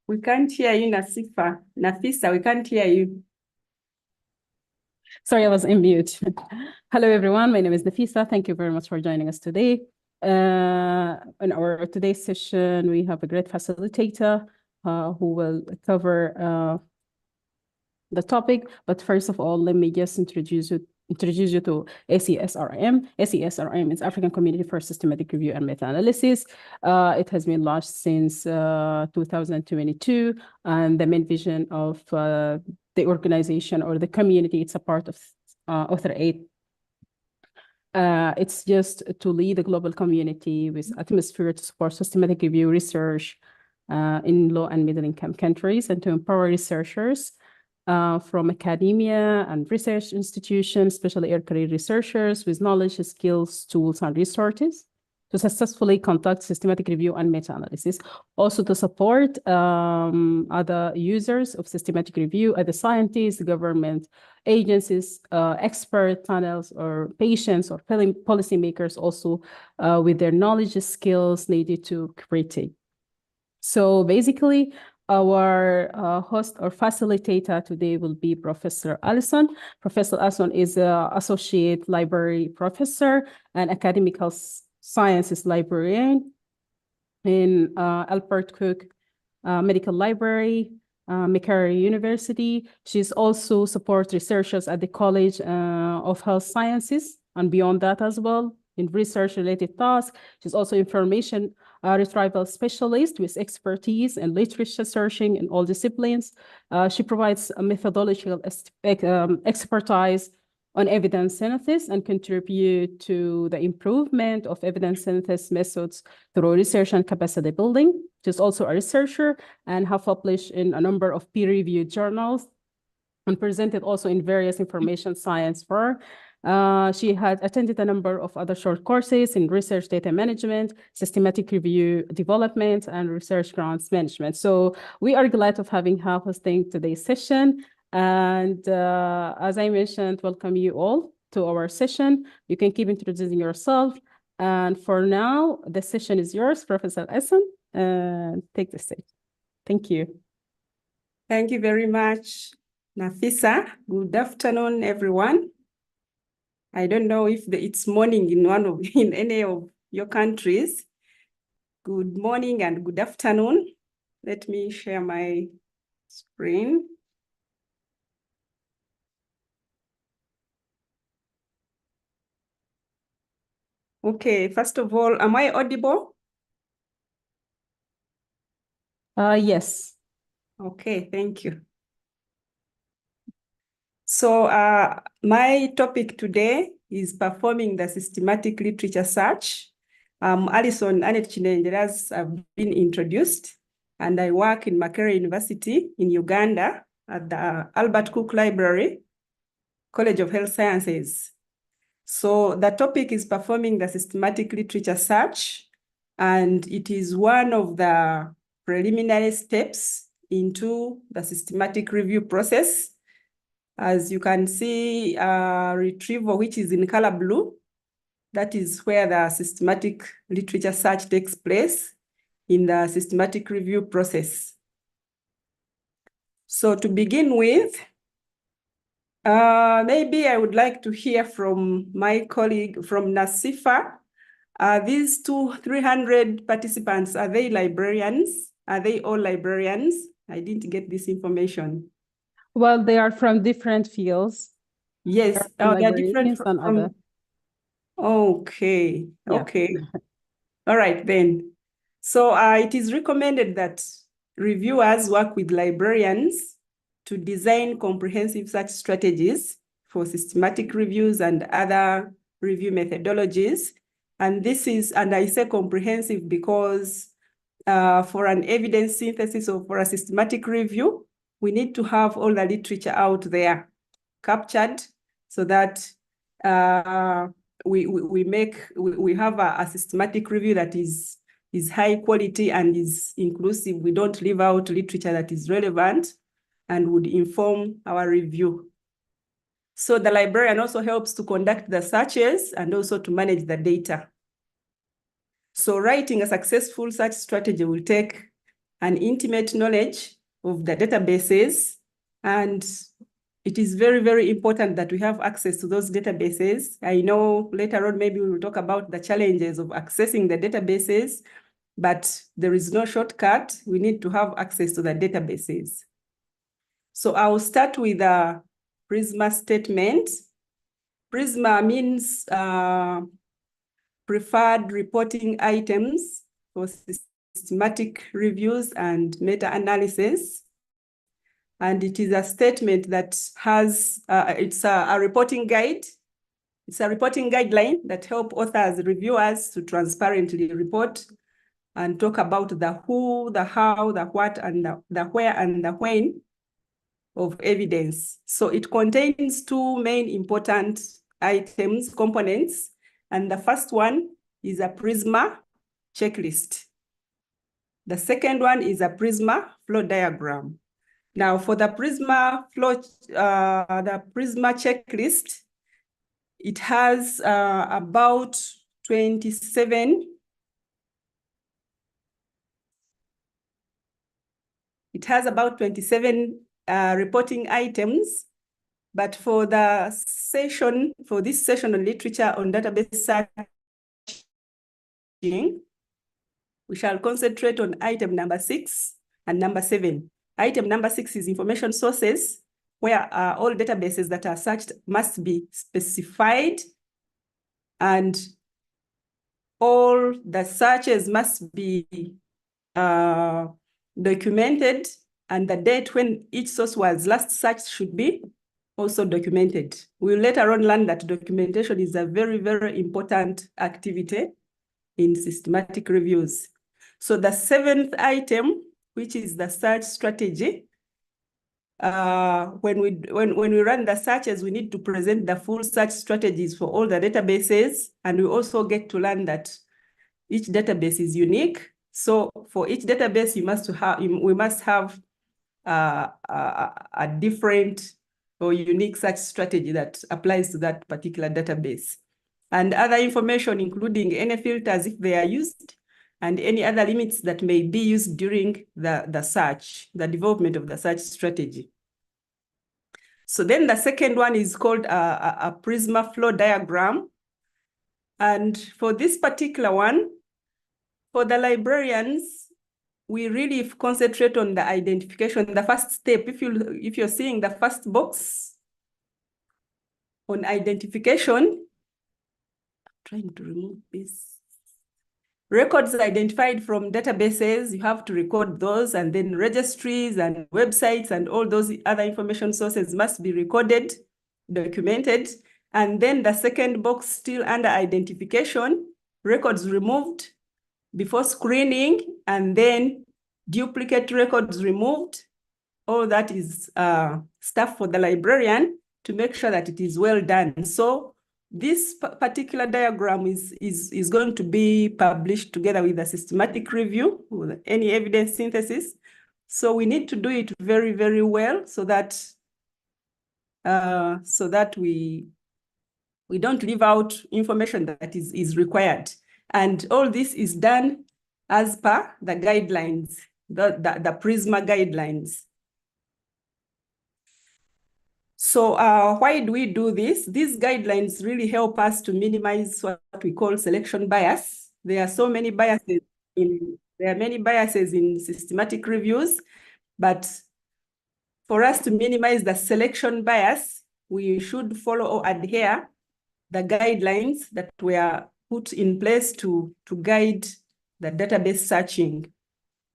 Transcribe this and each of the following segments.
We can't hear you, Nafisa, we can't hear you. Sorry, I was in mute. Hello, everyone. My name is Nafisa. Thank you very much for joining us today. In our today's session, we have a great facilitator who will cover the topic. But first of all, let me just introduce you to ACSRM. ACSRM is African Community for Systematic Review and Meta-Analysis. It has been launched since 2022, and the main vision of the organization or the community it's a part of Author 8. It's just to lead the global community with atmosphere to support systematic review research in low and middle income countries, and to empower researchers from academia and research institutions, especially early career researchers with knowledge, skills, tools, and resources to successfully conduct systematic review and meta-analysis. Also to support other users of systematic review, other scientists, government agencies, expert panels, or patients or policymakers also with their knowledge, skills needed to critique. So basically, our host or facilitator today will be Professor Allison. Professor Allison is an associate library professor and academic sciences librarian in Albert Cook Medical Library, Macquarie University. She's also support researchers at the College of Health Sciences and beyond that as well in research-related tasks. She's also information retrieval specialist with expertise in literature searching in all disciplines. She provides a methodological expertise on evidence synthesis and contribute to the improvement of evidence synthesis methods through research and capacity building. She's also a researcher and have published in a number of peer-reviewed journals and presented also in various information science forums. She had attended a number of other short courses in research data management, systematic review development, and research grants management. So we are glad of having her hosting today's session. And as I mentioned, welcome you all to our session. You can keep introducing yourself. And for now, the session is yours, Professor Allison, and take the stage. Thank you. Thank you very much, Nafisa. Good afternoon, everyone. I don't know if it's morning in any of your countries. Good morning and good afternoon. Let me share my screen. Okay, first of all, am I audible? Yes. Okay, thank you. So my topic today is performing the systematic literature search. Allison Annette Chinenjere has been introduced, and I work in Macquarie University in Uganda at the Albert Cook Library, College of Health Sciences. So the topic is performing the systematic literature search, and it is one of the preliminary steps into the systematic review process. As you can see, retrieval, which is in color blue, that is where the systematic literature search takes place in the systematic review process. So to begin with, maybe I would like to hear from my colleague from NACIFA. These 300 participants, are they librarians? Are they all librarians? I didn't get this information. Well, they are from different fields. Yes, they are different from other. Okay, Yeah. okay. All right, then. So it is recommended that reviewers work with librarians to design comprehensive search strategies for systematic reviews and other review methodologies. And this is, and I say comprehensive because for an evidence synthesis or for a systematic review, we need to have all the literature out there captured so that we have a systematic review that is high quality and is inclusive. We don't leave out literature that is relevant and would inform our review. So the librarian also helps to conduct the searches and also to manage the data. So writing a successful search strategy will take an intimate knowledge of the databases, and it is very, very important that we have access to those databases. I know later on maybe we will talk about the challenges of accessing the databases, but there is no shortcut. We need to have access to the databases. So I'll start with a PRISMA statement. PRISMA means preferred reporting items for systematic reviews and meta-analysis. And it is a statement that has, it's a reporting guide. It's a reporting guideline that help authors, reviewers to transparently report and talk about the who, the how, the what, and the where and the when of evidence. So it contains two main important items, components, and the first one is a PRISMA checklist. The second one is a PRISMA flow diagram. Now for the PRISMA flow, the PRISMA checklist, it has about 27. It has about 27 reporting items, but for the session, for this session on literature on database searching, we shall concentrate on item number 6 and number 7. Item number 6 is information sources, where all databases that are searched must be specified, and all the searches must be documented, and the date when each source was last searched should be also documented. We'll later on learn that documentation is a very, very important activity in systematic reviews. So the 7th item, which is the search strategy, when we run the searches, we need to present the full search strategies for all the databases, and we also get to learn that each database is unique. So for each database, we must have a different or unique search strategy that applies to that particular database. And other information, including any filters if they are used, and any other limits that may be used during the search, the development of the search strategy. So then the second one is called a PRISMA flow diagram. And for this particular one, for the librarians, we really concentrate on the identification, the first step. If you're seeing the first box on identification, I'm trying to remove this. Records identified from databases, you have to record those, and then registries and websites and all those other information sources must be recorded, documented. And then the second box still under identification, records removed before screening, and then duplicate records removed. All that is stuff for the librarian to make sure that it is well done. So this particular diagram is going to be published together with a systematic review, with any evidence synthesis. So we need to do it very, very well so that we don't leave out information that is required. And all this is done as per the guidelines, the PRISMA guidelines. So why do we do this? These guidelines really help us to minimize what we call selection bias. There are so many biases in systematic reviews, but for us to minimize the selection bias, we should follow or adhere the guidelines that were put in place to guide the database searching.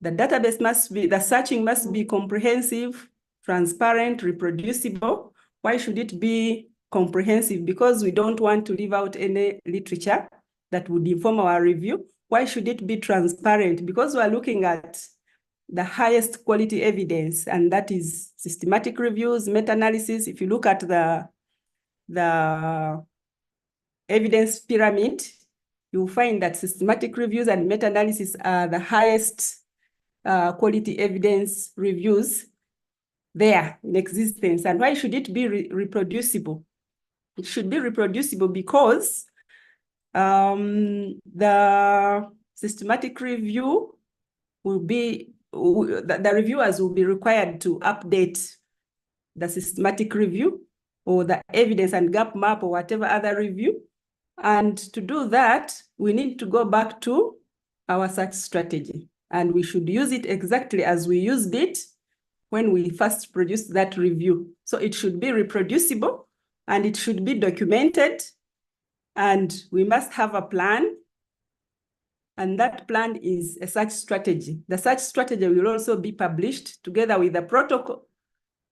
The searching must be comprehensive, transparent, reproducible. Why should it be comprehensive? Because we don't want to leave out any literature that would inform our review. Why should it be transparent? Because we're looking at the highest quality evidence, and that is systematic reviews, meta-analysis. If you look at the evidence pyramid, you'll find that systematic reviews and meta-analysis are the highest quality evidence reviews there in existence. And why should it be reproducible? It should be reproducible because the systematic review will be the reviewers will be required to update the systematic review or the evidence and gap map or whatever other review. And to do that, we need to go back to our search strategy. And we should use it exactly as we used it when we first produced that review. So it should be reproducible and it should be documented. And we must have a plan. And that plan is a search strategy. The search strategy will also be published together with the protocol.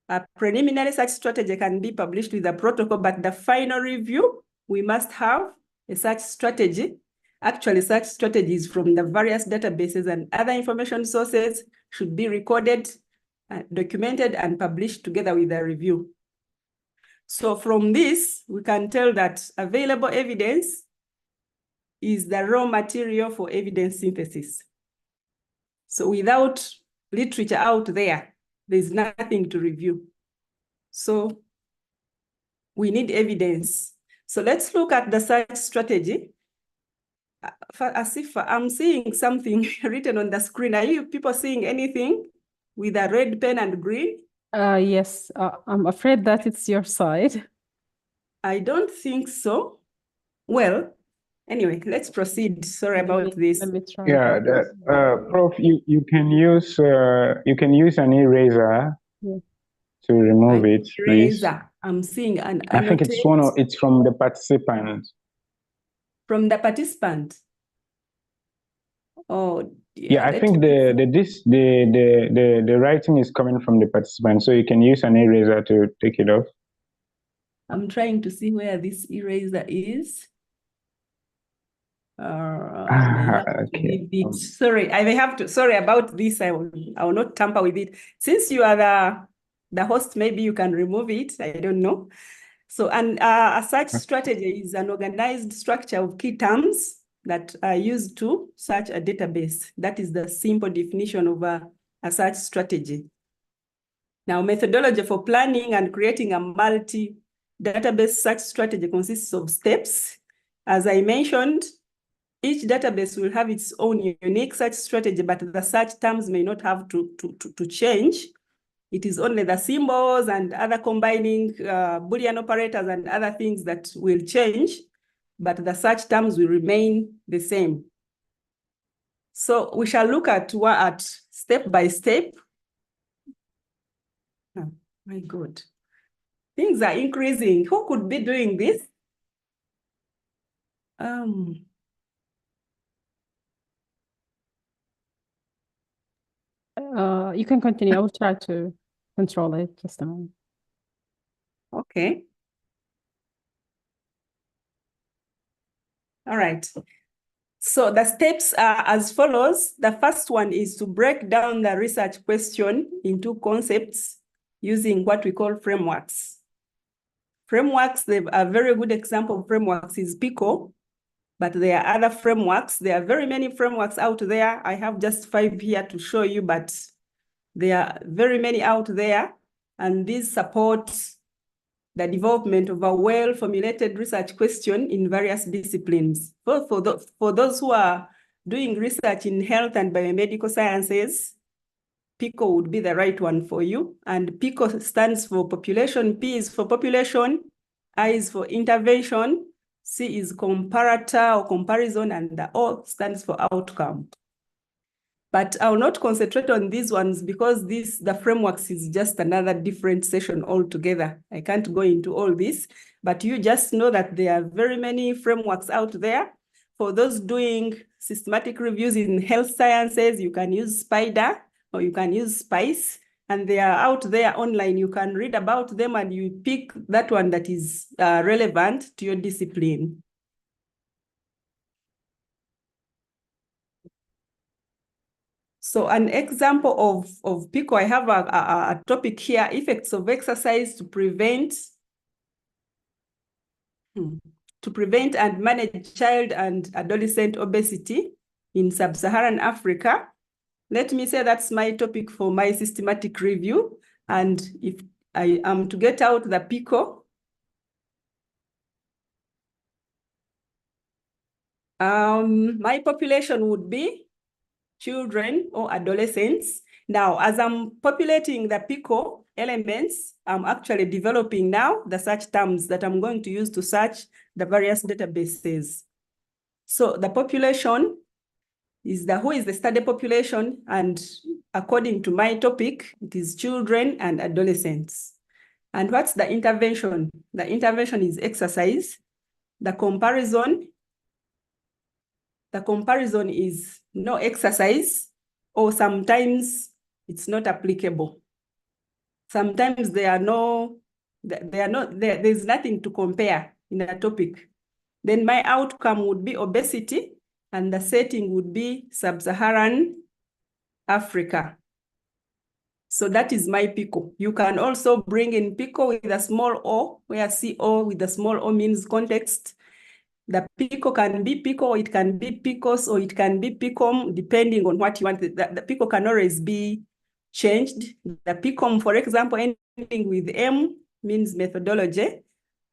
A preliminary search strategy can be published with the protocol, but the final review, we must have a search strategy. Actually, search strategies from the various databases and other information sources should be recorded, documented, and published together with the review. So from this, we can tell that available evidence is the raw material for evidence synthesis. So without literature out there, there's nothing to review. So we need evidence. So let's look at the search strategy. As if I'm seeing something written on the screen. Are you people seeing anything with a red pen and green? Yes, I'm afraid that it's your side. I don't think so. Well, anyway, let's proceed. Sorry about this. Let me try. Yeah, Prof, you can use an eraser to remove it, please. Eraser. I'm seeing an I think it's from the participant. From the participant. Oh, yeah, I think the writing is coming from the participant, so you can use an eraser to take it off. I'm trying to see where this eraser is. Okay. Sorry, I may have to. Sorry about this. I will not tamper with it. Since you are the host, maybe you can remove it. I don't know. So, and a search strategy is an organized structure of key terms that are used to search a database. That is the simple definition of a search strategy. Now, methodology for planning and creating a multi-database search strategy consists of steps. As I mentioned, each database will have its own unique search strategy, but the search terms may not have to change. It is only the symbols and other combining Boolean operators and other things that will change, but the search terms will remain the same. So we shall look at step by step. Oh, my God. Things are increasing. Who could be doing this? You can continue. I will try to control it just a moment. Okay. All right. So the steps are as follows. The first one is to break down the research question into concepts using what we call frameworks. Frameworks, a very good example of frameworks is PICO, but there are other frameworks. There are very many frameworks out there. I have just 5 here to show you, but there are very many out there, and these support the development of a well-formulated research question in various disciplines. For those who are doing research in health and biomedical sciences, PICO would be the right one for you. And PICO stands for population, P is for population, I is for intervention, C is comparator or comparison, and the O stands for outcome. But I will not concentrate on these ones because the frameworks is just another different session altogether. I can't go into all this, but you just know that there are very many frameworks out there. For those doing systematic reviews in health sciences, you can use SPIDER or you can use SPICE, and they are out there online. You can read about them and you pick that one that is relevant to your discipline. So an example of PICO, I have a topic here, effects of exercise to prevent and manage child and adolescent obesity in sub-Saharan Africa. Let me say that's my topic for my systematic review. And if I am to get out the PICO, my population would be children or adolescents. Now, as I'm populating the PICO elements, I'm actually developing now the search terms that I'm going to use to search the various databases. So the population is who is the study population, and according to my topic, it is children and adolescents. And what's the intervention? The intervention is exercise. The comparison is no exercise, or sometimes it's not applicable. Sometimes there's nothing to compare in a topic. Then my outcome would be obesity, and the setting would be sub-Saharan Africa. So that is my PICO. You can also bring in PICO with a small o, where CO with a small o means context. The PICO can be PICO, it can be PICOS, or it can be PICOM, depending on what you want. The PICO can always be changed. The PICOM, for example, ending with M means methodology.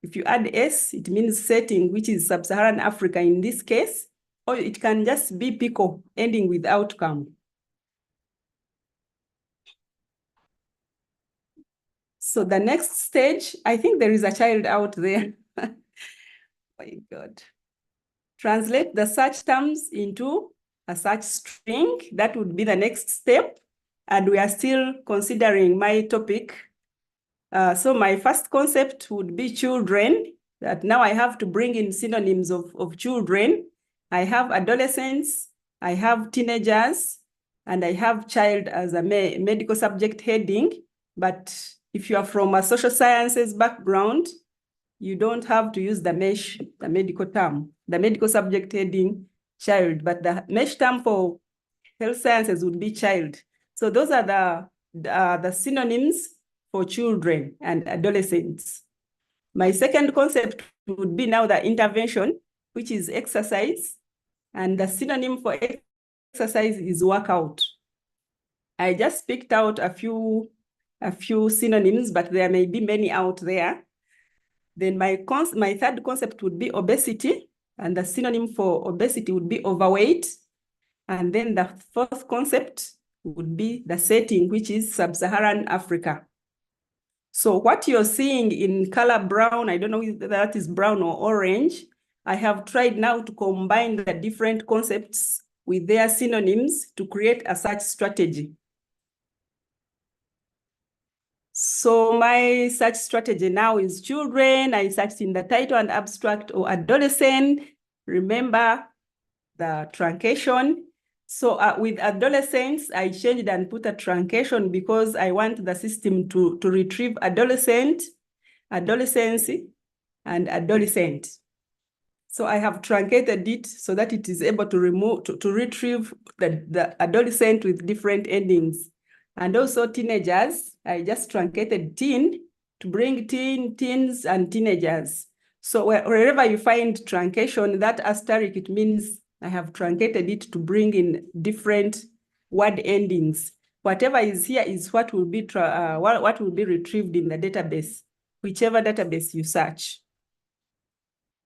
If you add S, it means setting, which is sub-Saharan Africa in this case, or it can just be PICO ending with outcome. So the next stage, I think there is a child out there. My God. Translate the search terms into a search string. That would be the next step. And we are still considering my topic. So my first concept would be children, that now I have to bring in synonyms of children. I have adolescents, I have teenagers, and I have child as a medical subject heading. But if you are from a social sciences background, you don't have to use the MESH, the medical term, the medical subject heading child, but the MESH term for health sciences would be child. So those are the synonyms for children and adolescents. My second concept would be now the intervention, which is exercise, and the synonym for exercise is workout. I just picked out a few synonyms, but there may be many out there. Then my third concept would be obesity, and the synonym for obesity would be overweight. And then the fourth concept would be the setting, which is sub-Saharan Africa. So what you're seeing in color brown, I don't know if that is brown or orange, I have tried now to combine the different concepts with their synonyms to create a search strategy. So my search strategy now is children. I searched in the title and abstract, or adolescent. Remember the truncation. So with adolescents, I changed and put a truncation because I want the system to retrieve adolescent, adolescency, and adolescent. So I have truncated it so that it is able to retrieve the adolescent with different endings. And also teenagers, I just truncated teen to bring teens, and teenagers. So wherever you find truncation, that asterisk, it means I have truncated it to bring in different word endings. Whatever is here is what will be retrieved in the database, whichever database you search.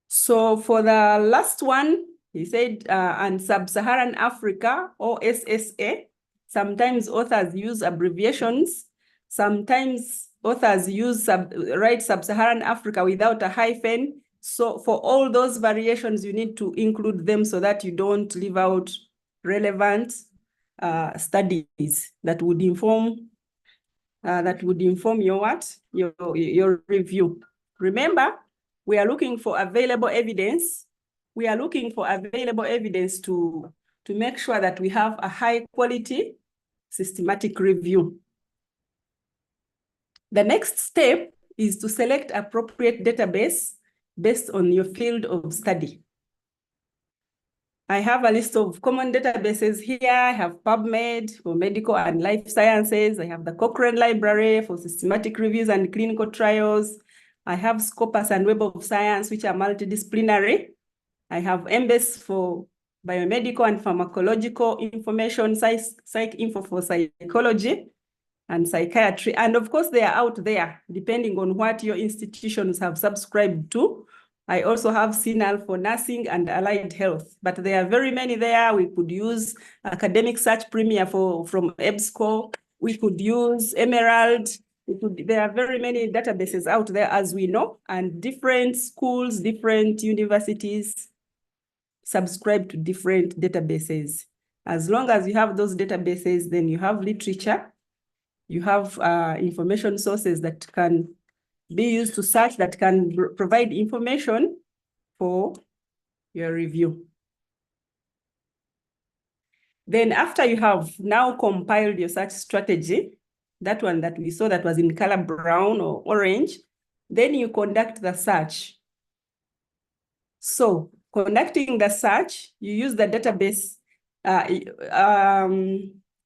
So for the last one, he said, and sub-Saharan Africa, or SSA. Sometimes authors use abbreviations. Sometimes authors write sub-Saharan Africa without a hyphen. So for all those variations, you need to include them so that you don't leave out relevant studies that would inform your review. Remember, we are looking for available evidence. We are looking for available evidence to make sure that we have a high quality systematic review. The next step is to select appropriate database based on your field of study. I have a list of common databases here. I have PubMed for medical and life sciences. I have the Cochrane Library for systematic reviews and clinical trials. I have Scopus and Web of Science, which are multidisciplinary. I have Embase for biomedical and pharmacological information, PsycInfo for psychology and psychiatry. And of course, they are out there, depending on what your institutions have subscribed to. I also have CINAHL for nursing and allied health, but there are very many there. We could use Academic Search Premier from EBSCO. We could use Emerald. There are very many databases out there, as we know, and different schools, different universities subscribe to different databases. As long as you have those databases, then you have literature, you have information sources that can be used to search, that can provide information for your review. Then after you have now compiled your search strategy, that one that we saw that was in color brown or orange, then you conduct the search. So conducting the search, you use the database,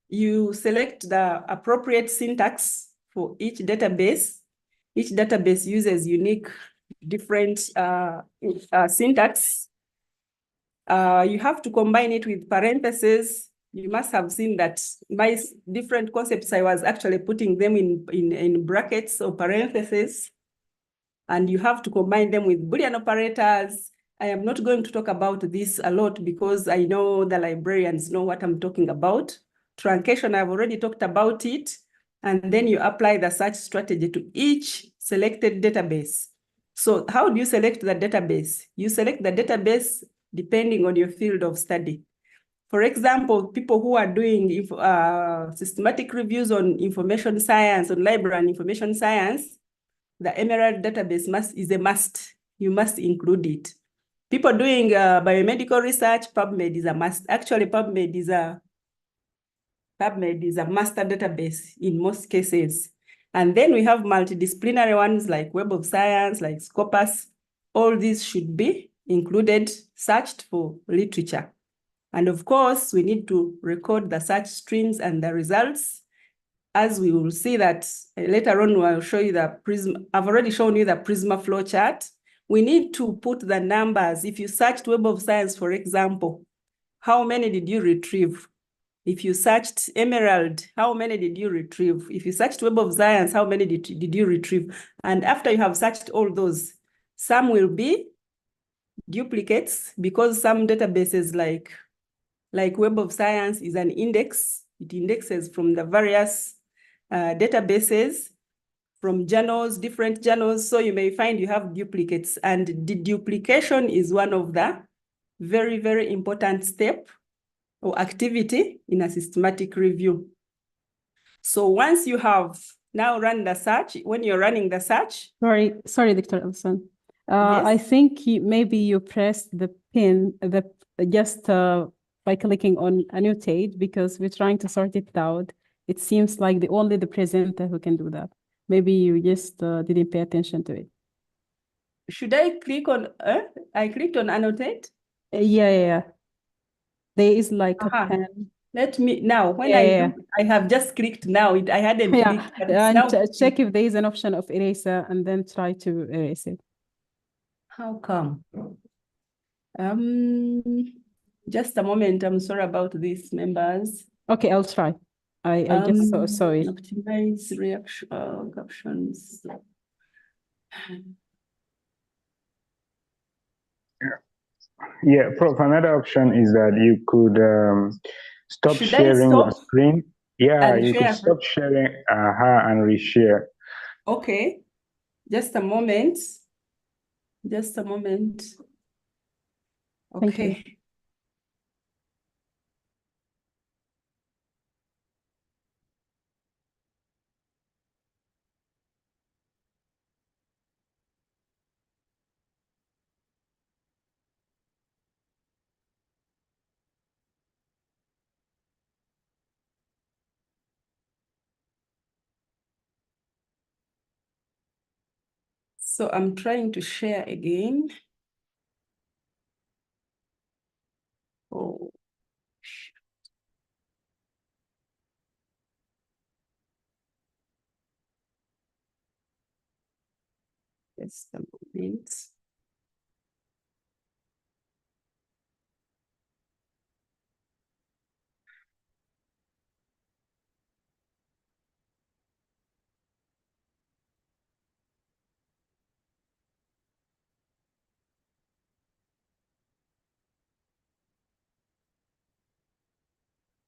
you select the appropriate syntax for each database. Each database uses unique, different syntax. You have to combine it with parentheses. You must have seen that my different concepts, I was actually putting them in brackets or parentheses, and you have to combine them with Boolean operators. I am not going to talk about this a lot because I know the librarians know what I'm talking about. Truncation, I've already talked about it. And then you apply the search strategy to each selected database. So how do you select the database? You select the database depending on your field of study. For example, people who are doing systematic reviews on information science, on library and information science, the Emerald database is a must. You must include it. People doing biomedical research, PubMed is a must. Actually, PubMed is a master database in most cases. And then we have multidisciplinary ones like Web of Science, like Scopus. All these should be included, searched for literature. And of course, we need to record the search streams and the results. As we will see that later on, I'll show you the Prisma. I've already shown you the Prisma flowchart. We need to put the numbers. If you searched Web of Science, for example, how many did you retrieve? If you searched Emerald, how many did you retrieve? If you searched Web of Science, how many did you retrieve? And after you have searched all those, some will be duplicates because some databases like Web of Science is an index. It indexes from the various databases, from journals, different journals. So you may find you have duplicates, and the duplication is one of the very, very important step or activity in a systematic review. So once you have now run the search, when you're running the search. Sorry, Dr. Elson. Yes? I think maybe you pressed the pin just by clicking on annotate, because we're trying to sort it out. It seems like only the presenter who can do that. Maybe you just didn't pay attention to it. Should I click on, I clicked on annotate? Yeah. There is like a pen. Let me, now, when I have just clicked now, I hadn't clicked. And now check if there is an option of eraser and then try to erase it. How come? Just a moment, I'm sorry about this, members. Okay, I'll try. I just saw it. Optimize reaction captions. Yeah, Prof, another option is that you could stop sharing your screen. Yeah, you could stop sharing and reshare. Okay, just a moment. Just a moment. Okay. So I'm trying to share again. Oh. Just a moment.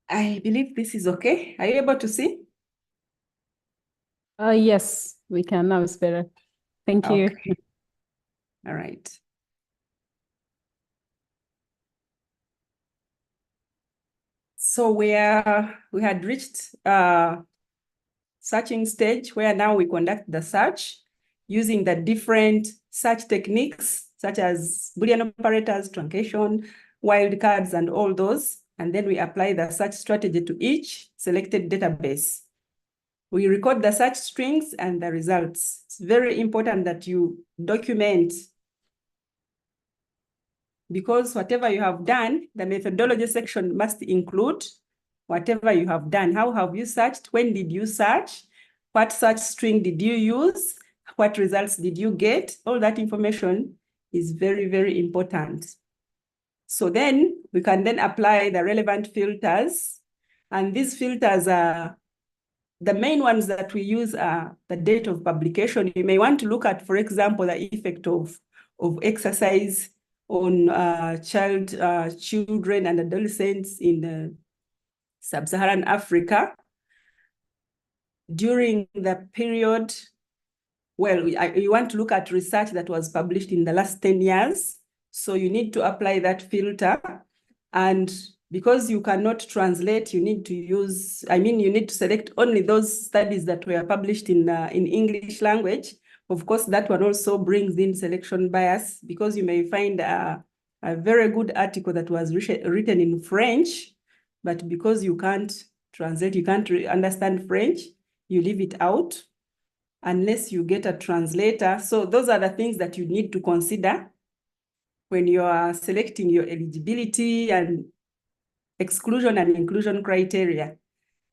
I believe this is okay. Are you able to see? Yes, we can now. It's better. Thank you. Okay. All right. So we had reached searching stage where now we conduct the search using the different search techniques such as Boolean operators, truncation, wildcards, and all those. And then we apply the search strategy to each selected database. We record the search strings and the results. It's very important that you document, because whatever you have done, the methodology section must include whatever you have done. How have you searched? When did you search? What search string did you use? What results did you get? All that information is very, very important. So then we can then apply the relevant filters. And these filters are, the main ones that we use are the date of publication. You may want to look at, for example, the effect of exercise on children and adolescents in sub-Saharan Africa during the period. Well, you want to look at research that was published in the last 10 years. So you need to apply that filter. And because you cannot translate, you need to use, you need to select only those studies that were published in English language. Of course, that one also brings in selection bias, because you may find a very good article that was written in French, but because you can't translate, you can't understand French, you leave it out unless you get a translator. So those are the things that you need to consider when you are selecting your eligibility and exclusion and inclusion criteria.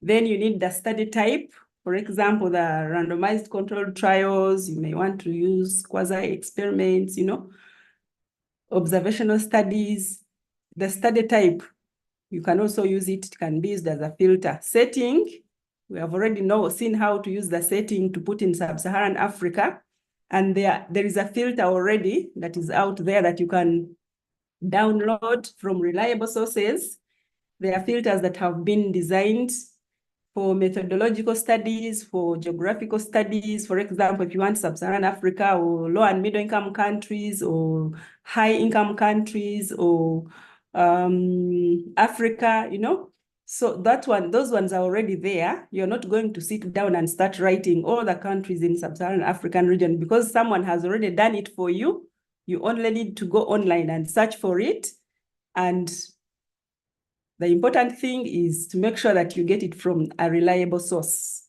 Then you need the study type. For example, the randomized controlled trials, you may want to use quasi-experiments, observational studies. The study type, you can also use it. It can be used as a filter. Setting, we have already seen how to use the setting to put in sub-Saharan Africa. And there is a filter already that is out there that you can download from reliable sources. There are filters that have been designed for methodological studies, for geographical studies. For example, if you want sub-Saharan Africa or low and middle income countries or high income countries or Africa, So those ones are already there. You're not going to sit down and start writing all the countries in sub-Saharan African region, because someone has already done it for you. You only need to go online and search for it. And the important thing is to make sure that you get it from a reliable source.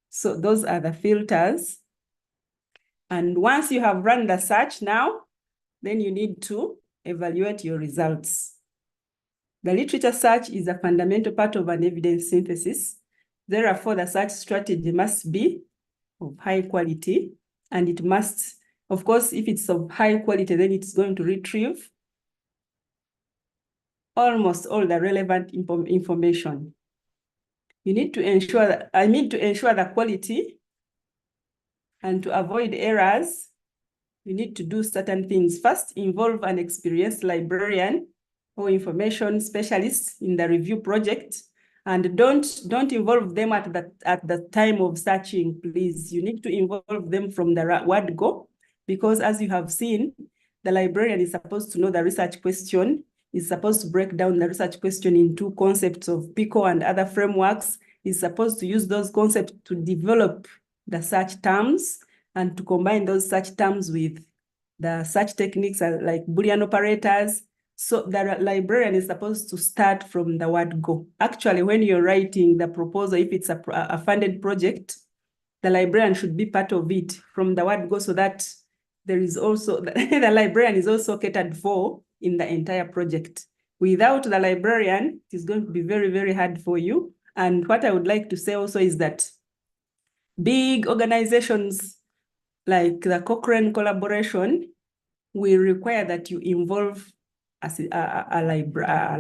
So those are the filters. And once you have run the search now, then you need to evaluate your results. The literature search is a fundamental part of an evidence synthesis. Therefore, the search strategy must be of high quality, and it must, of course, if it's of high quality, then it's going to retrieve almost all the relevant information. You need to ensure that, to ensure the quality and to avoid errors, you need to do certain things. First, involve an experienced librarian or information specialist in the review project, and don't involve them at the time of searching, please. You need to involve them from the word go, because as you have seen, the librarian is supposed to know the research question, is supposed to break down the research question into concepts of PICO and other frameworks, is supposed to use those concepts to develop the search terms and to combine those search terms with the search techniques like Boolean operators. So the librarian is supposed to start from the word go. Actually, when you're writing the proposal, if it's a funded project, the librarian should be part of it from the word go, so that there is also, the librarian is also catered for in the entire project. Without the librarian, it is going to be very, very hard for you. And what I would like to say also is that big organizations like the Cochrane collaboration will require that you involve a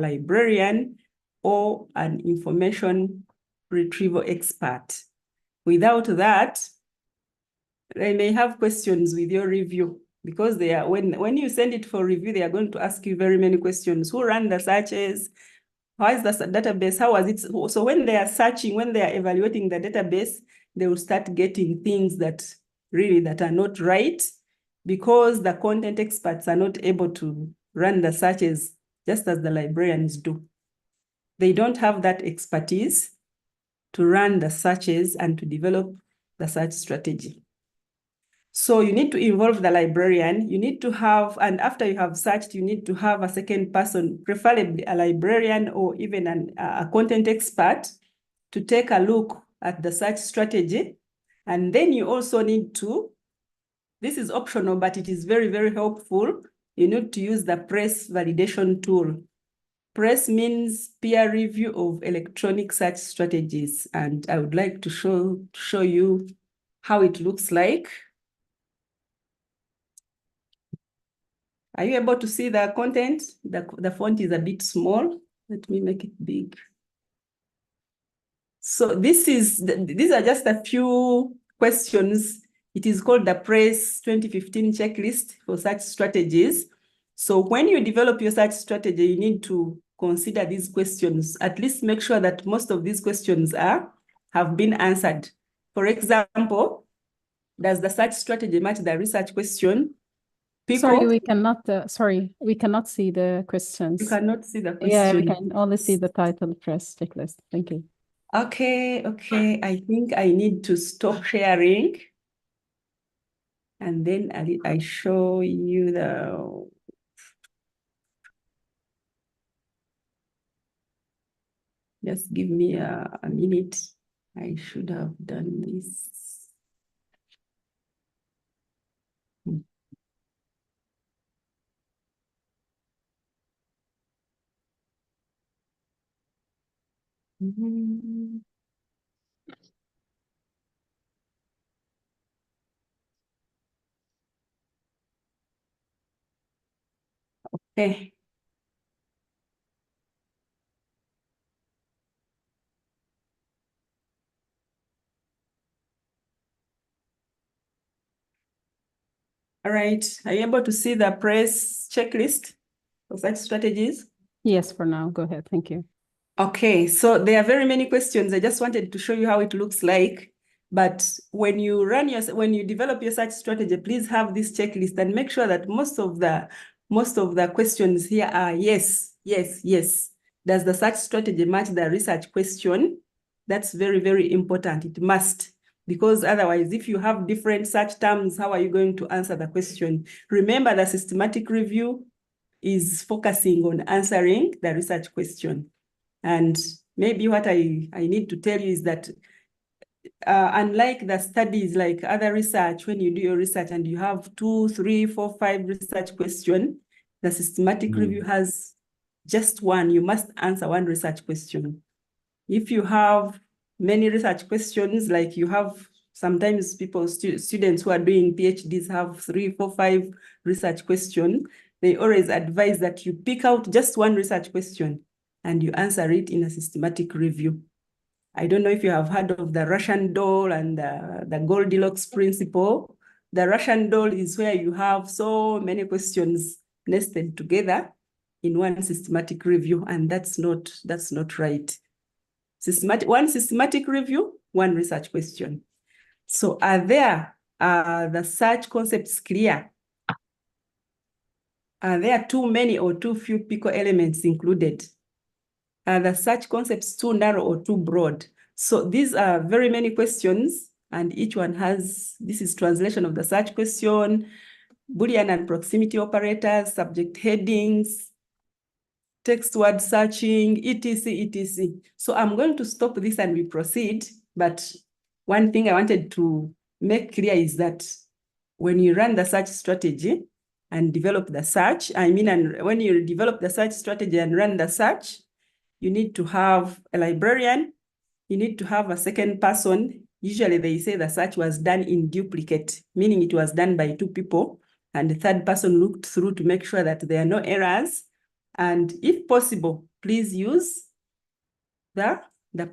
librarian or an information retrieval expert. Without that, they may have questions with your review, because they are, when you send it for review, they are going to ask you very many questions. Who ran the searches? How is the database? How was it? So when they are searching, when they are evaluating the database, they will start getting things that are not right, because the content experts are not able to run the searches just as the librarians do. They don't have that expertise to run the searches and to develop the search strategy. So you need to involve the librarian. You need to have, and after you have searched, you need to have a second person, preferably a librarian or even a content expert, to take a look at the search strategy. And then you also need to, this is optional, but it is very, very helpful. You need to use the PRESS validation tool. PRESS means peer review of electronic search strategies. And I would like to show you how it looks like. Are you able to see the content? The font is a bit small. Let me make it big. So these are just a few questions. It is called the PRESS 2015 checklist for search strategies. So when you develop your search strategy, you need to consider these questions. At least make sure that most of these questions have been answered. For example, does the search strategy match the research question? Sorry, we cannot see the questions. You cannot see the question. Yeah, we can only see the title PRESS checklist. Thank you. Okay. I think I need to stop sharing. And then I show you the... Just give me a minute. I should have done this. Okay. All right. Are you able to see the PRESS checklist for such strategies? Yes, for now. Go ahead. Thank you. Okay, so there are very many questions. I just wanted to show you how it looks like. But when you develop your search strategy, please have this checklist and make sure that most of the questions here are yes, yes, yes. Does the search strategy match the research question? That's very, very important. It must, because otherwise, if you have different search terms, how are you going to answer the question? Remember, the systematic review is focusing on answering the research question. And maybe what I need to tell you is that unlike the studies, like other research, when you do your research and you have 2, 3, 4, 5 research questions, the systematic review has just one. You must answer one research question. If you have many research questions, like you have sometimes students who are doing PhDs have 3, 4, 5 research questions, they always advise that you pick out just one research question and you answer it in a systematic review. I don't know if you have heard of the Russian doll and the Goldilocks principle. The Russian doll is where you have so many questions nested together in one systematic review, and that's not right. One systematic review, one research question. So are the search concepts clear? Are there too many or too few PICO elements included? Are the search concepts too narrow or too broad? So these are very many questions, and each one has, this is translation of the search question, Boolean and proximity operators, subject headings, text word searching, etc. So I'm going to stop this and we proceed. But one thing I wanted to make clear is that when you run the search strategy and develop the search, and when you develop the search strategy and run the search, you need to have a librarian, you need to have a second person. Usually they say the search was done in duplicate, meaning it was done by 2 people, and the third person looked through to make sure that there are no errors. And if possible, please use the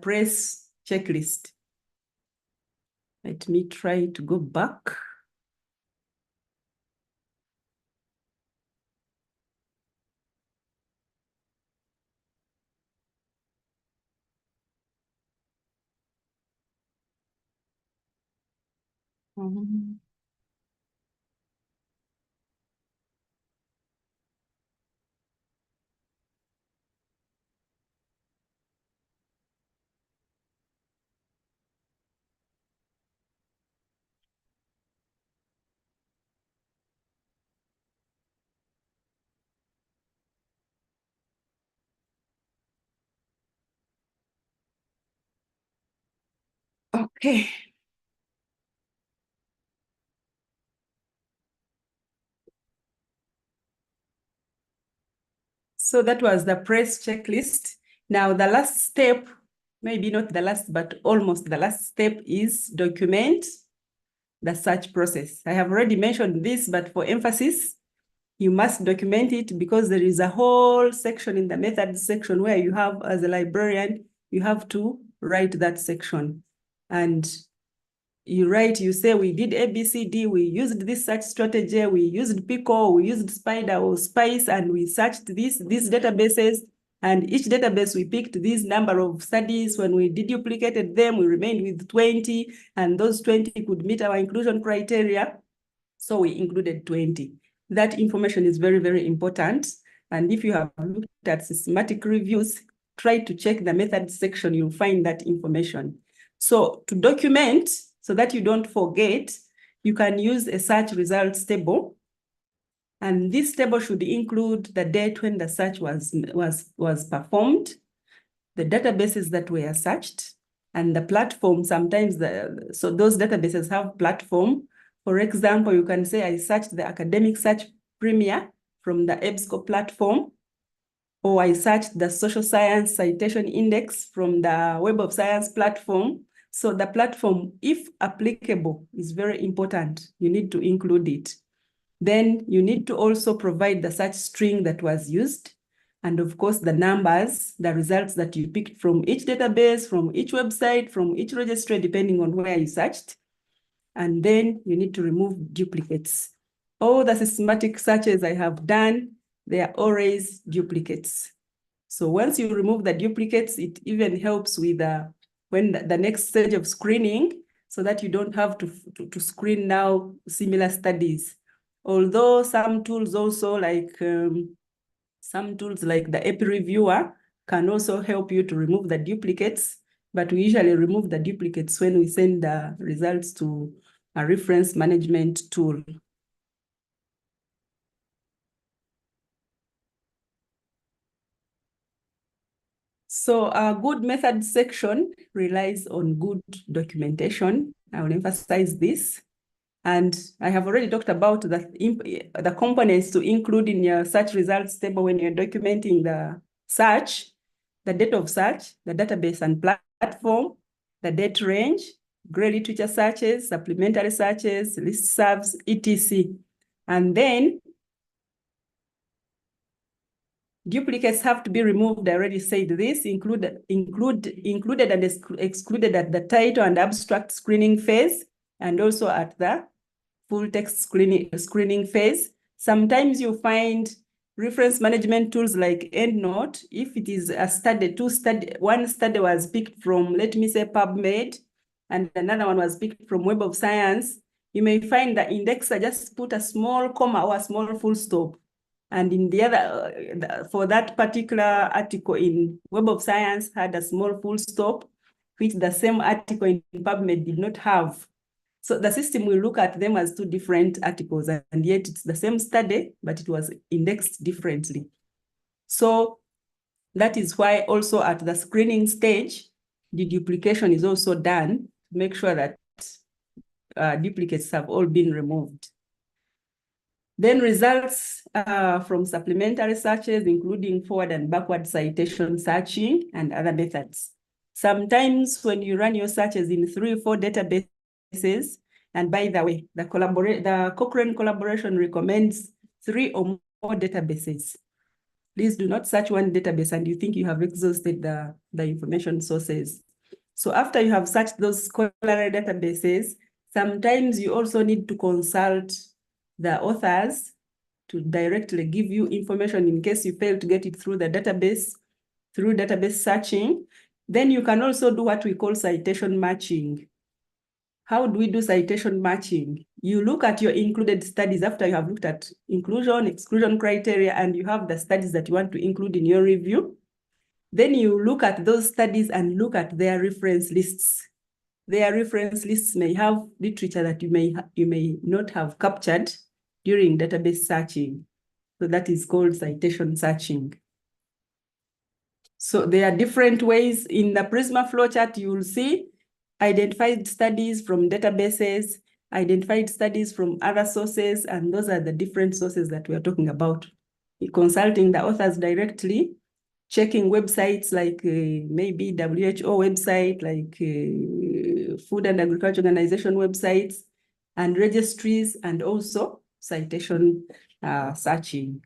PRESS checklist. Let me try to go back. Mm-hmm. Okay. So that was the PRESS checklist. Now the last step, maybe not the last, but almost the last step, is document the search process. I have already mentioned this, but for emphasis, you must document it because there is a whole section in the methods section where you have, as a librarian, you have to write that section. And you write, you say, we did ABCD, we used this search strategy, we used Pico, we used Spider or Spice, and we searched these databases. And each database, we picked this number of studies. When we deduplicated them, we remained with 20, and those 20 could meet our inclusion criteria. So we included 20. That information is very, very important. And if you have looked at systematic reviews, try to check the methods section, you'll find that information. So to document, so that you don't forget, you can use a search results table. And this table should include the date when the search was performed, the databases that were searched, and the platform. Sometimes so those databases have platform. For example, you can say I searched the Academic Search Premier from the EBSCO platform, or I searched the Social Science Citation Index from the Web of Science platform. So the platform, if applicable, is very important. You need to include it. Then you need to also provide the search string that was used. And of course, the numbers, the results that you picked from each database, from each website, from each registry, depending on where you searched. And then you need to remove duplicates. All the systematic searches I have done, they are always duplicates. So once you remove the duplicates, it even helps with when the next stage of screening, so that you don't have to screen now similar studies. Although some tools also like the AP Reviewer can also help you to remove the duplicates, but we usually remove the duplicates when we send the results to a reference management tool. So a good method section relies on good documentation. I will emphasize this. And I have already talked about the components to include in your search results table when you're documenting the search: the date of search, the database and platform, the date range, gray literature searches, supplementary searches, listservs, etc. And then duplicates have to be removed. I already said this, included and excluded at the title and abstract screening phase, and also at the full text screening phase. Sometimes you find reference management tools like EndNote. If it is a study, one study was picked from, let me say, PubMed, and another one was picked from Web of Science, you may find the indexer just put a small comma or a small full stop. And in the other, for that particular article in Web of Science had a small full stop, which the same article in PubMed did not have. So the system will look at them as two different articles, and yet it's the same study, but it was indexed differently. So that is why also at the screening stage, the duplication is also done to make sure that duplicates have all been removed. Then results from supplementary searches, including forward and backward citation searching and other methods. Sometimes when you run your searches in 3 or 4 databases, and by the way, the Cochrane collaboration recommends 3 or more databases. Please do not search one database and you think you have exhausted the information sources. So after you have searched those scholarly databases, sometimes you also need to consult the authors to directly give you information in case you fail to get it through the database, through database searching. Then you can also do what we call citation matching. how do we do citation matching? You look at your included studies after you have looked at inclusion, exclusion criteria, and you have the studies that you want to include in your review. Then you look at those studies and look at their reference lists. Their reference lists may have literature that you may not have captured during database searching. So that is called citation searching. So there are different ways. In the Prisma flowchart, you will see identified studies from databases, identified studies from other sources, and those are the different sources that we are talking about. Consulting the authors directly, checking websites like maybe WHO website, like Food and Agriculture Organization websites, and registries, and also citation searching.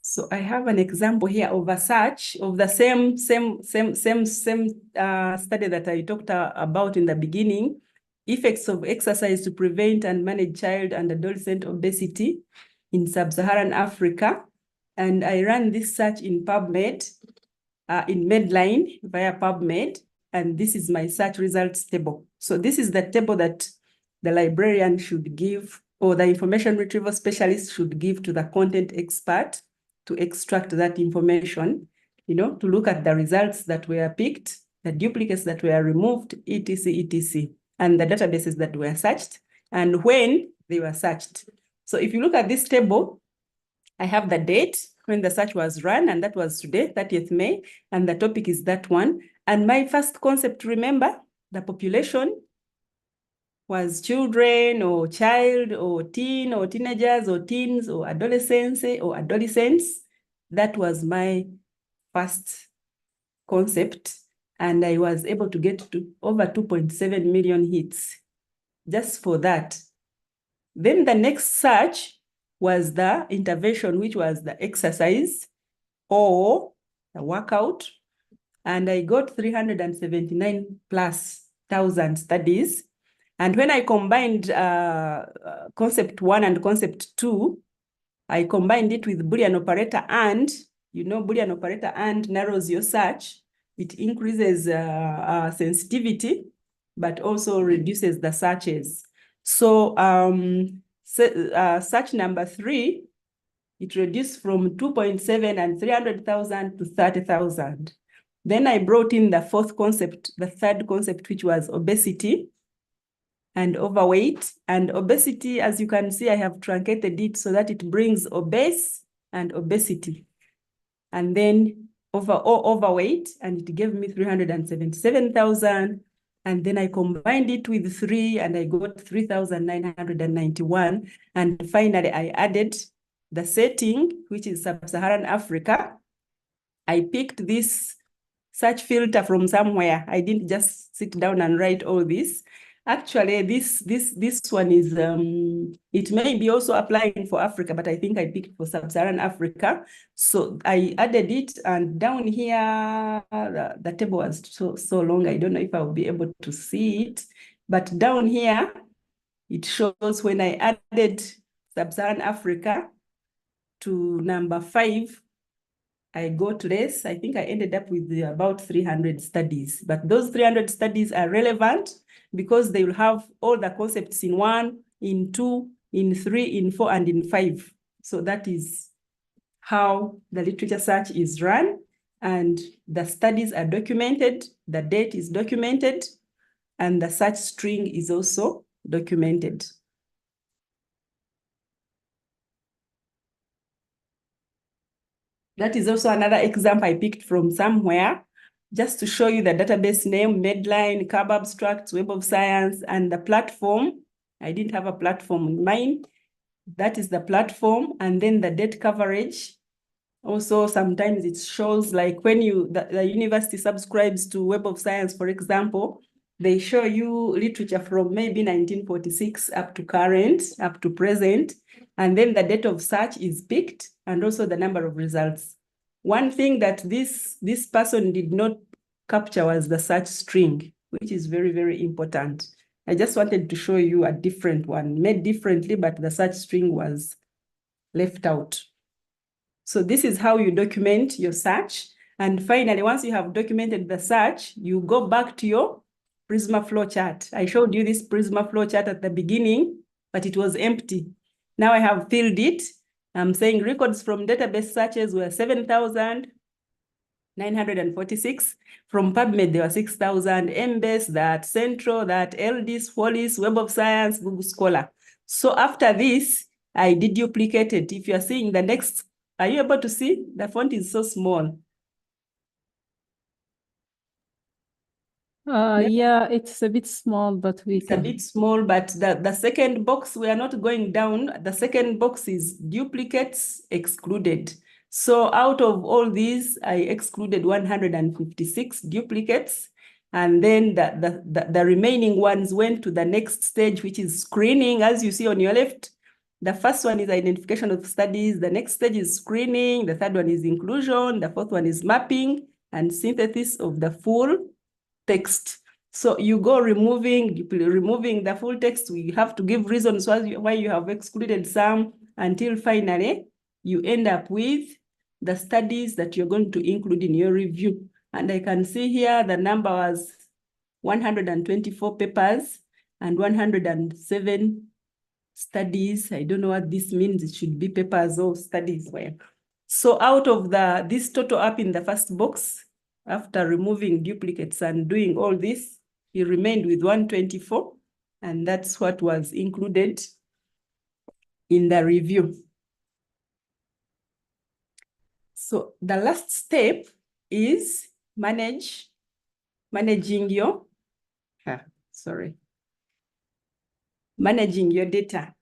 So I have an example here of a search of the same study that I talked about in the beginning, effects of exercise to prevent and manage child and adolescent obesity in sub-Saharan Africa. And I ran this search in PubMed, in Medline via PubMed, and this is my search results table. So this is the table that the librarian should give, or the information retrieval specialist should give to the content expert to extract that information, to look at the results that were picked, the duplicates that were removed, etc., etc., and the databases that were searched, and when they were searched. So if you look at this table, I have the date when the search was run, and that was today, 30th May, and the topic is that one. And my first concept, remember, the population was children or child or teen or teenagers or teens or adolescents or adolescents. That was my first concept. And I was able to get to over 2.7 million hits just for that. Then the next search was the intervention, which was the exercise or the workout. And I got 379,000+ studies. And when I combined concept 1 and concept 2, I combined it with Boolean operator and, Boolean operator and narrows your search. It increases sensitivity, but also reduces the searches. So search number 3, it reduced from 2.7 and 300,000 to 30,000. Then I brought in the fourth concept, the third concept, which was obesity and overweight. And obesity, as you can see, I have truncated it so that it brings obese and obesity. And then overweight, and it gave me 377,000. And then I combined it with 3, and I got 3,991. And finally, I added the setting, which is sub-Saharan Africa. I picked this search filter from somewhere. I didn't just sit down and write all this. Actually, this one is, it may be also applying for Africa, but I think I picked for sub-Saharan Africa. So I added it, and down here, the table was so long, I don't know if I'll be able to see it. But down here, it shows when I added sub-Saharan Africa to number 5, I got less. I think I ended up with about 300 studies. But those 300 studies are relevant because they will have all the concepts in 1, in 2, in 3, in 4, and in 5. So that is how the literature search is run. And the studies are documented, the date is documented, and the search string is also documented. That is also another example I picked from somewhere, just to show you the database name, Medline, Carb Abstracts, Web of Science, and the platform. I didn't have a platform in mind. That is the platform, and then the date coverage. Also, sometimes it shows like when the university subscribes to Web of Science, for example, they show you literature from maybe 1946 up to current, up to present, and then the date of search is picked, and also the number of results. One thing that this person did not capture was the search string, which is very, very important. I just wanted to show you a different one, made differently, but the search string was left out. So this is how you document your search. And finally, once you have documented the search, you go back to your Prisma flowchart. I showed you this Prisma flowchart at the beginning, but it was empty. Now I have filled it. I'm saying records from database searches were 7,946. From PubMed, there were 6,000. Embase, that Central, that LDIS, Wallis, Web of Science, Google Scholar. So after this, I deduplicated. If you are seeing the next, are you able to see? The font is so small. Yeah, it's a bit small, but it's a bit small, but the second box, we are not going down. The second box is duplicates excluded. So out of all these, I excluded 156 duplicates. And then the remaining ones went to the next stage, which is screening, as you see on your left. The first one is identification of studies. The next stage is screening. The third one is inclusion. The fourth one is mapping and synthesis of the full text. So you go removing the full text. We have to give reasons why you have excluded some until finally you end up with the studies that you're going to include in your review. And I can see here the number was 124 papers and 107 studies. I don't know what this means. It should be papers or studies. So out of this total up in the first box, after removing duplicates and doing all this, you remained with 124, and that's what was included in the review. So the last step is managing your, managing your data.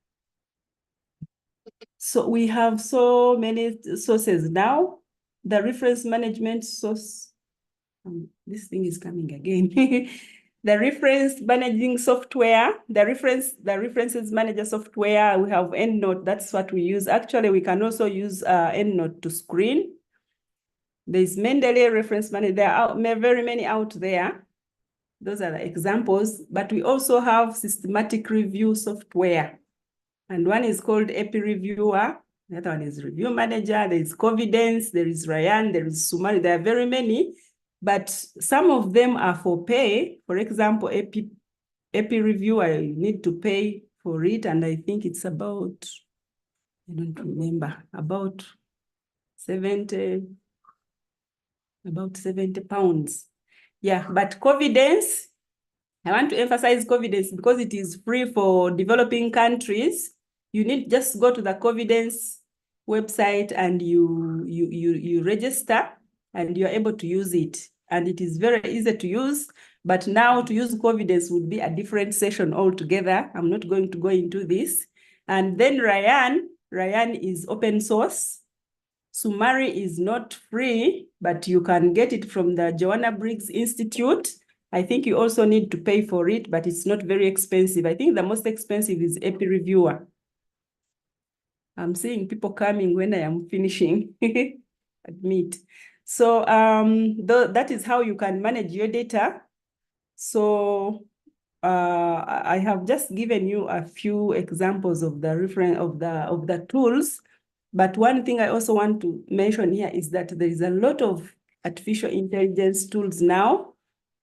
So we have so many sources now. The reference management source, this thing is coming again. The reference managing software, the references manager software, we have EndNote, that's what we use. Actually, we can also use EndNote to screen. There's Mendeley reference manager, there are very many out there. Those are the examples, but we also have systematic review software. And one is called Epi Reviewer. The other one is Review Manager. There is Covidence, there is Ryan, there is Sumari. There are very many, but some of them are for pay. For example, Epi Review, I need to pay for it. And I think it's about, I don't remember, about 70 pounds. Yeah, but Covidence, I want to emphasize Covidence because it is free for developing countries. You need just go to the Covidence website and you register and you're able to use it. And it is very easy to use, but now to use Covidence would be a different session altogether. I'm not going to go into this. And then Ryan is open source. Sumari is not free, but you can get it from the Joanna Briggs Institute. I think you also need to pay for it, but it's not very expensive. I think the most expensive is Epi Reviewer. I'm seeing people coming when I am finishing. Admit. So that is how you can manage your data. So I have just given you a few examples of the reference of the tools. But one thing I also want to mention here is that there is a lot of artificial intelligence tools now.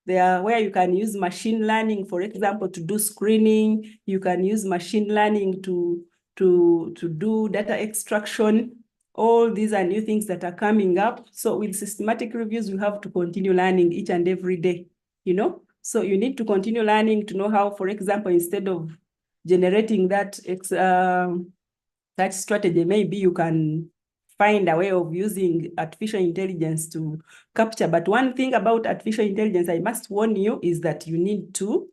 There are where you can use machine learning, for example, to do screening. You can use machine learning to do data extraction. All these are new things that are coming up. So with systematic reviews, you have to continue learning each and every day, you know? So you need to continue learning to know how, for example, instead of generating that strategy, maybe you can find a way of using artificial intelligence to capture. But one thing about artificial intelligence, I must warn you, is that you need to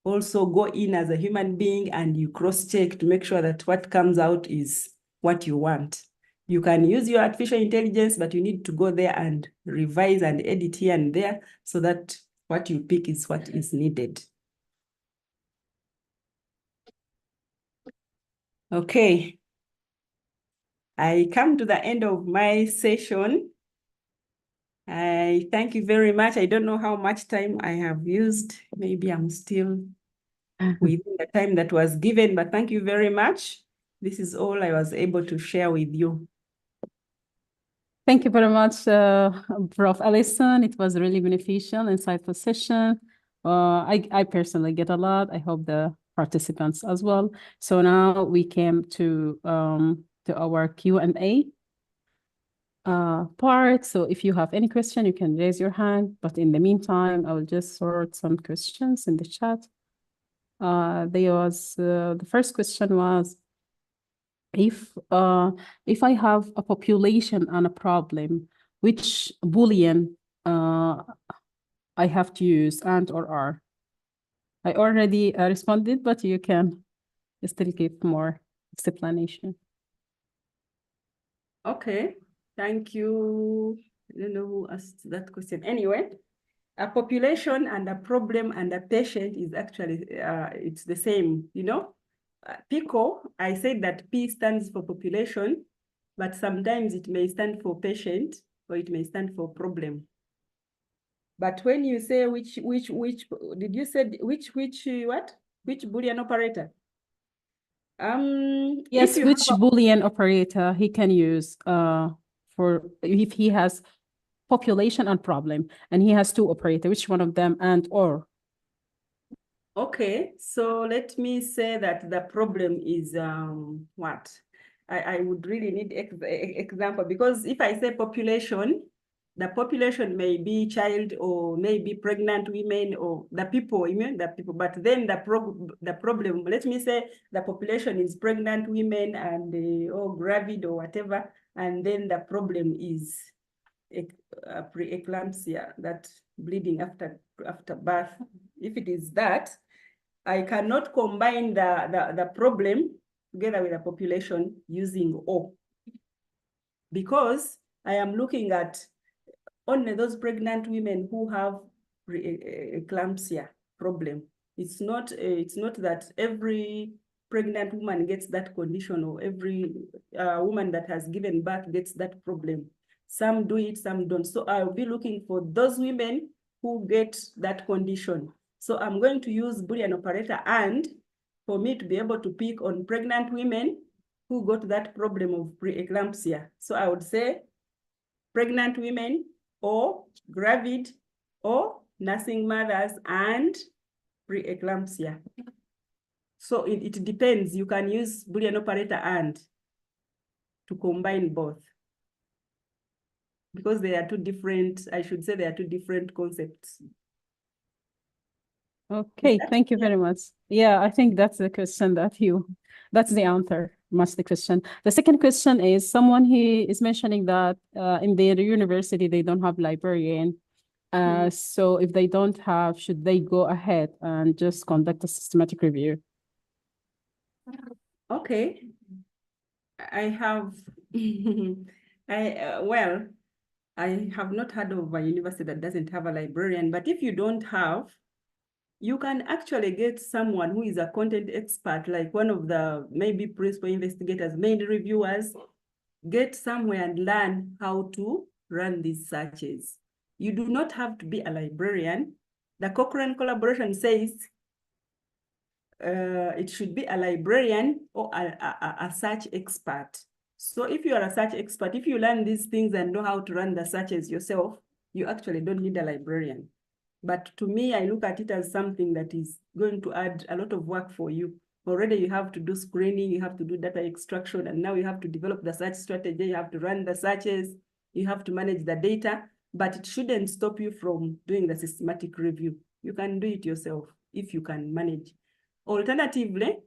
also go in as a human being and you cross-check to make sure that what comes out is what you want. You can use your artificial intelligence, but you need to go there and revise and edit here and there so that what you pick is what is needed. Okay. I come to the end of my session. I thank you very much. I don't know how much time I have used. Maybe I'm still within the time that was given, but thank you very much. This is all I was able to share with you. Thank you very much, Prof. Allison. It was a really beneficial, insightful session. I personally get a lot. I hope the participants as well. So now we came to our Q&A part. So if you have any question, you can raise your hand. But in the meantime, I will just sort some questions in the chat. The first question was, if I have a population and a problem, which Boolean I have to use, and or are? I already responded, but you can still give more explanation. Okay, thank you. I don't know who asked that question. Anyway, a population and a problem and a patient is actually, it's the same, you know? PICO, I said that P stands for population, but sometimes it may stand for patient or it may stand for problem. But when you say which, did you say which what? Which Boolean operator? Yes, which Boolean operator he can use for if he has population and problem, and he has two operators, which one of them and or? Okay, so let me say that the problem is what? I would really need example, because if I say population, the population may be child or maybe pregnant women or the people, but then the problem, let me say the population is pregnant women and or gravid or whatever, and then the problem is preeclampsia, that bleeding after birth. If it is that, I cannot combine the problem together with the population using O, because I am looking at only those pregnant women who have preeclampsia problem. It's not that every pregnant woman gets that condition, or every woman that has given birth gets that problem. Some do it, some don't. So I'll be looking for those women who get that condition. So I'm going to use Boolean operator and for me to be able to pick on pregnant women who got that problem of preeclampsia. So I would say pregnant women or gravid or nursing mothers and preeclampsia. So it depends. You can use Boolean operator and to combine both, because they are two different, I should say they are two different concepts. Okay, thank you very much. Yeah, I think that's the question that's the answer, much the question. The second question is, someone he is mentioning that in their university, they don't have librarian. So if they don't have, should they go ahead and just conduct a systematic review? Okay. I have, well, I have not heard of a university that doesn't have a librarian, but if you don't have, you can actually get someone who is a content expert, like one of the maybe principal investigators, main reviewers, get somewhere and learn how to run these searches. You do not have to be a librarian. The Cochrane collaboration says it should be a librarian or a search expert. So if you are a search expert, if you learn these things and know how to run the searches yourself, you actually don't need a librarian. But to me, I look at it as something that is going to add a lot of work for you. Already you have to do screening, you have to do data extraction, and now you have to develop the search strategy, you have to run the searches, you have to manage the data, but it shouldn't stop you from doing the systematic review. You can do it yourself if you can manage. Alternatively,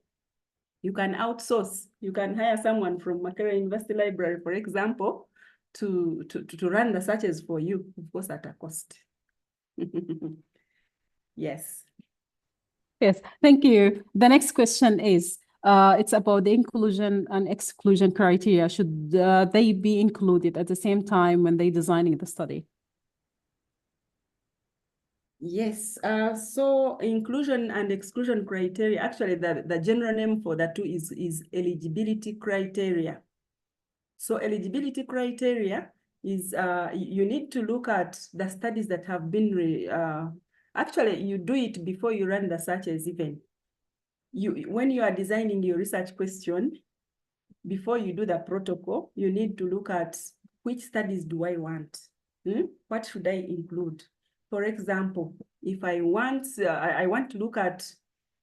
you can outsource. You can hire someone from Makerere University Library, for example, to run the searches for you, of course, at a cost. Yes. Yes, thank you. The next question is, it's about the inclusion and exclusion criteria. Should they be included at the same time when they're designing the study? Yes, so inclusion and exclusion criteria, actually the general name for that too is eligibility criteria. So eligibility criteria is, you need to look at the studies that have been, actually you do it before you run the searches even. When you are designing your research question, before you do the protocol, you need to look at which studies do I want? What should I include? For example, if I want to look at,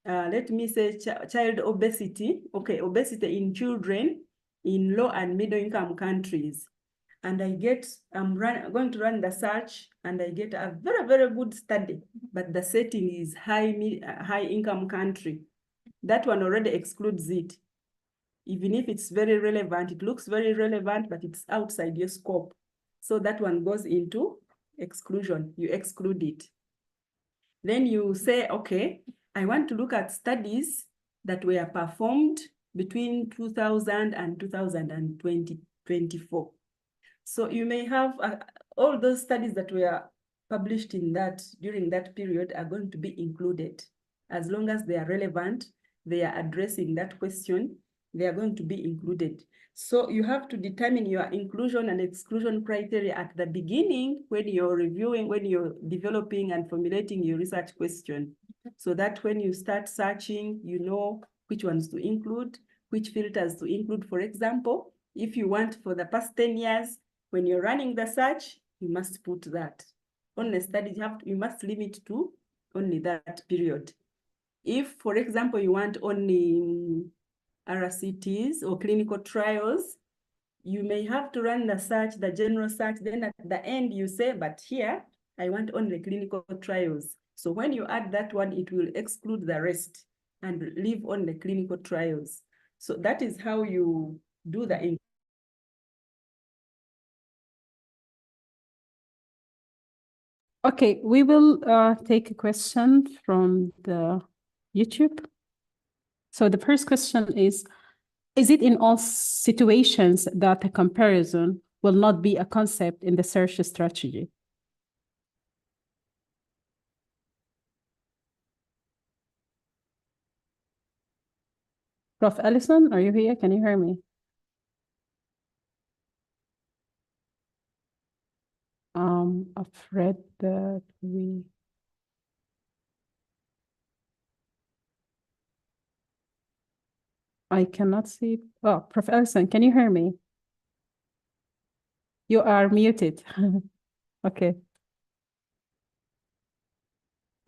let me say child obesity, okay, obesity in children in low and middle income countries. And I'm going to run the search, and I get a very, very good study, but the setting is high income country. That one already excludes it. Even if it's very relevant, it looks very relevant, but it's outside your scope. So that one goes into exclusion. You exclude it. Then you say, okay, I want to look at studies that were performed between 2000 and 2024. So you may have all those studies that were published during that period are going to be included. As long as they are relevant, they are addressing that question, they are going to be included. So you have to determine your inclusion and exclusion criteria at the beginning when you're reviewing, when you're developing and formulating your research question, so that when you start searching, you know which ones to include, which filters to include. For example, if you want for the past 10 years, when you're running the search, you must put that. Only studies you must limit to only that period. If, for example, you want only RCTs or clinical trials, you may have to run the search, the general search, then at the end you say, but here, I want only clinical trials. So when you add that one, it will exclude the rest and leave only clinical trials. So that is how you do the Okay, we will take a question from the YouTube. So the first question is it in all situations that a comparison will not be a concept in the search strategy? Prof. Ellison, are you here? Can you hear me? Afraid that I cannot see. Oh, Prof. Ellison, can you hear me? You are muted. Okay.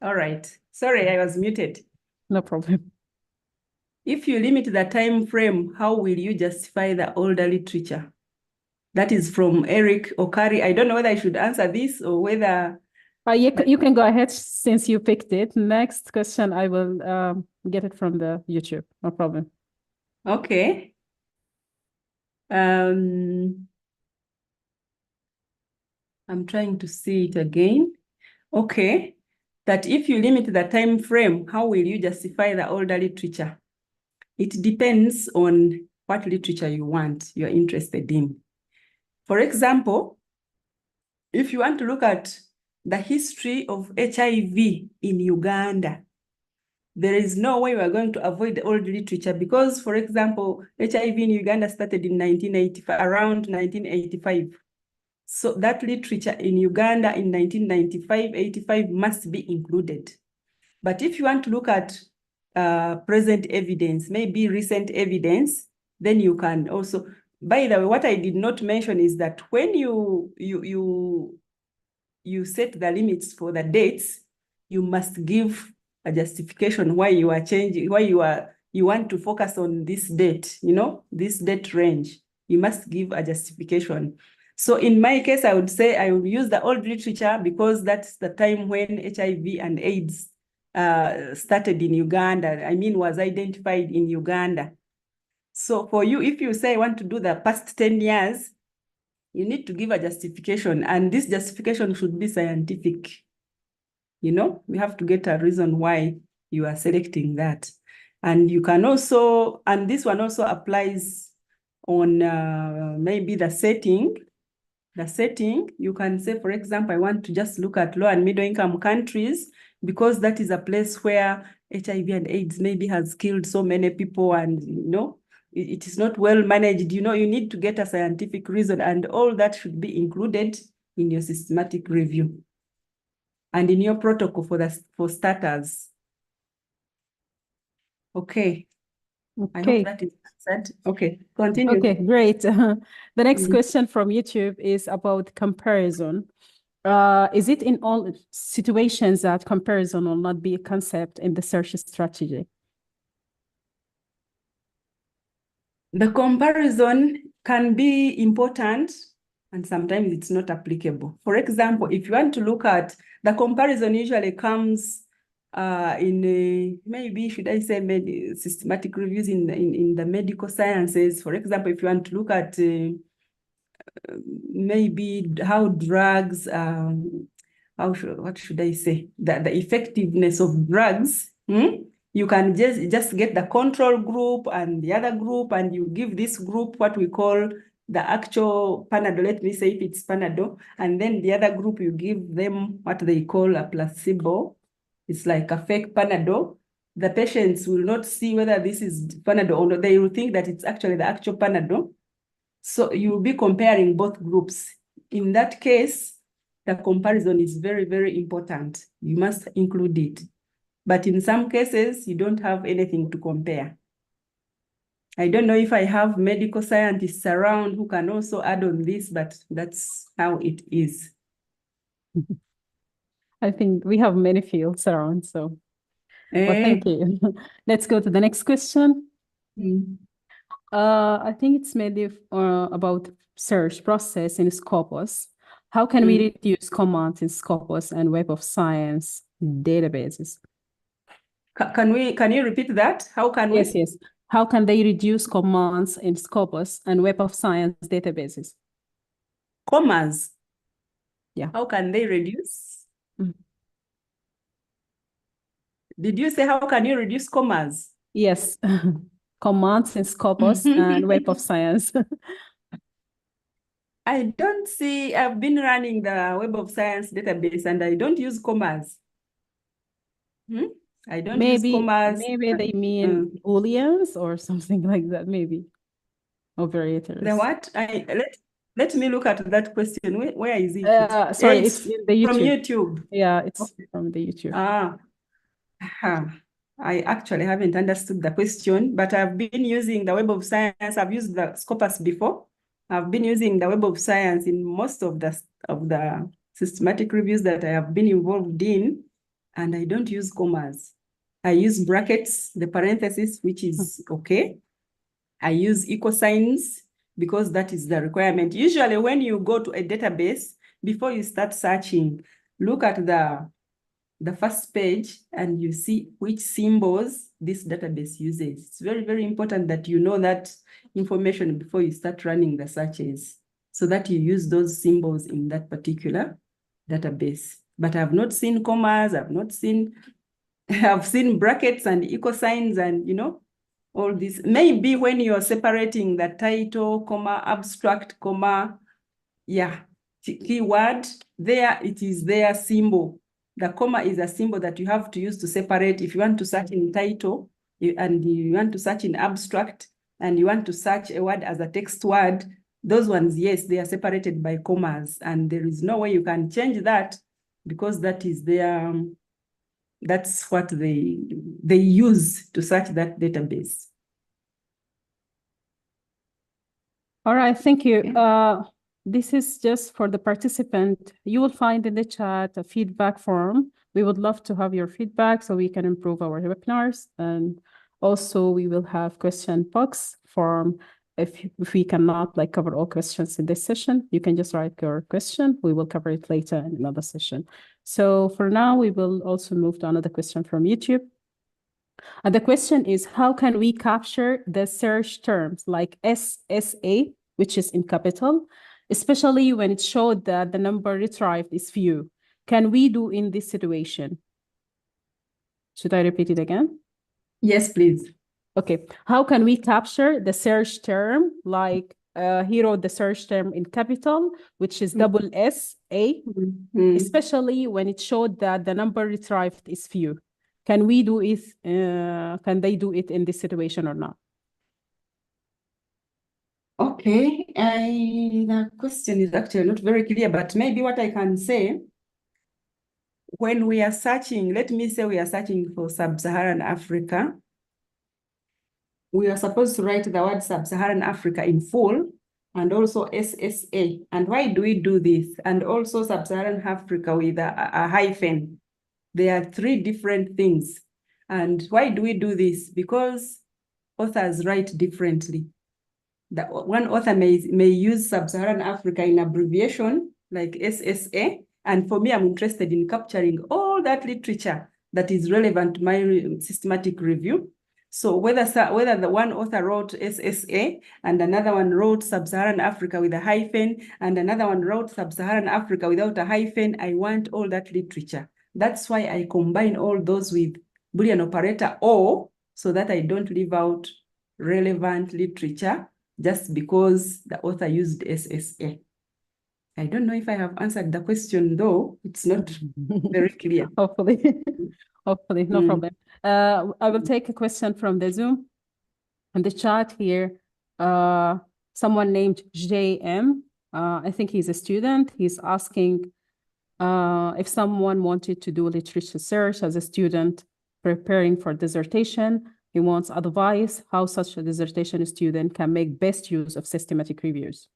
All right. Sorry, I was muted. No problem. If you limit the time frame, how will you justify the older literature? That is from Eric Okari. I don't know whether I should answer this or whether... You can go ahead since you picked it. Next question, I will get it from the YouTube. No problem. Okay. I'm trying to see it again. Okay. That if you limit the time frame, how will you justify the older literature? It depends on what literature you want, you're interested in. For example, if you want to look at the history of HIV in Uganda, there is no way we are going to avoid the old literature because, for example, HIV in Uganda started in 1985, around 1985. So that literature in Uganda in 1995, 85 must be included. But if you want to look at present evidence, maybe recent evidence, then you can also, by the way, what I did not mention is that when you set the limits for the dates, you must give a justification why you are changing, why you want to focus on this date, this date range. You must give a justification. So in my case, I would say I will use the old literature because that's the time when HIV and AIDS started in Uganda, was identified in Uganda. So for you, if you say I want to do the past 10 years, you need to give a justification, and this justification should be scientific. We have to get a reason why you are selecting that. And you can also, and this one also applies on maybe the setting. The setting, you can say, for example, I want to just look at low and middle income countries because that is a place where HIV and AIDS maybe has killed so many people and, it is not well managed. You need to get a scientific reason, and all that should be included in your systematic review and in your protocol for starters. Okay. I Okay. hope that is set. Okay, continue. Okay, great. The next question from YouTube is about comparison. Is it in all situations that comparison will not be a concept in the search strategy? The comparison can be important and sometimes it's not applicable. For example, if you want to look at the comparison usually comes in maybe, should I say, systematic reviews in the medical sciences. For example, if you want to look at maybe how drugs, what should I say, the effectiveness of drugs, you can just get the control group and the other group, and you give this group what we call the actual Panadol, let me say if it's Panadol, and then the other group you give them what they call a placebo. It's like a fake Panadol. The patients will not see whether this is Panadol or not. They will think that it's actually the actual Panadol. So you'll be comparing both groups. In that case, the comparison is very, very important. You must include it. But in some cases, you don't have anything to compare. I don't know if I have medical scientists around who can also add on this, but that's how it is. I think we have many fields around, so well, thank you. Let's go to the next question. I think it's maybe about search process in Scopus. How can we reduce commands in Scopus and Web of Science databases? Can you repeat that? How can we? Yes. How can they reduce commands in Scopus and Web of Science databases? Commas? Yeah. How can they reduce? Did you say how can you reduce commas? Yes. Commands in Scopus and Web of Science. I don't see, I've been running the Web of Science database and I don't use commas. I don't use commas. Maybe they mean booleans or something like that, maybe. Operators. The what? Let me look at that question. Where is it? Sorry, it's in the YouTube. From YouTube. Yeah, it's from the YouTube. I actually haven't understood the question, but I've been using the Web of Science. I've used the Scopus before. I've been using the Web of Science in most of the systematic reviews that I have been involved in, and I don't use commas. I use brackets, the parentheses, which is okay. I use equal signs because that is the requirement. Usually when you go to a database, before you start searching, look at the first page and you see which symbols this database uses. It's very, very important that you know that information before you start running the searches so that you use those symbols in that particular database. But I've not seen commas, I've seen brackets and equal signs and, all this. Maybe when you're separating the title, comma, abstract, comma, keyword, there it is their symbol. The comma is a symbol that you have to use to separate. If you want to search in title and you want to search in abstract and you want to search a word as a text word, those ones, yes, they are separated by commas and there is no way you can change that because that is their, that's what they use to search that database. All right, thank you. This is just for the participant. You will find in the chat a feedback form. We would love to have your feedback so we can improve our webinars. And also we will have question box form. If we cannot cover all questions in this session, you can just write your question. We will cover it later in another session. So for now, we will also move to another question from YouTube. And the question is, how can we capture the search terms like SSA, which is in capital, especially when it showed that the number retrieved is few? Can we do in this situation? Should I repeat it again? Yes, please. Okay. How can we capture the search term like he wrote the search term in capital, which is double SA, especially when it showed that the number retrieved is few? Can we do it? Can they do it in this situation or not? Okay, the question is actually not very clear, but maybe what I can say, when we are searching, let me say we are searching for Sub-Saharan Africa, we are supposed to write the word Sub-Saharan Africa in full and also SSA. And why do we do this? And also Sub-Saharan Africa with a hyphen. There are three different things. And why do we do this? Because authors write differently. One author may use Sub-Saharan Africa in abbreviation like SSA. And for me, I'm interested in capturing all that literature that is relevant to my systematic review. So whether the one author wrote SSA and another one wrote Sub-Saharan Africa with a hyphen and another one wrote Sub-Saharan Africa without a hyphen, I want all that literature. That's why I combine all those with Boolean operator or, so that I don't leave out relevant literature just because the author used SSA. I don't know if I have answered the question, though. It's not very clear. Hopefully. Hopefully, no problem. I will take a question from the Zoom. In the chat here, someone named JM, I think he's a student. He's asking if someone wanted to do literature search as a student preparing for dissertation, he wants advice how such a dissertation student can make best use of systematic reviews.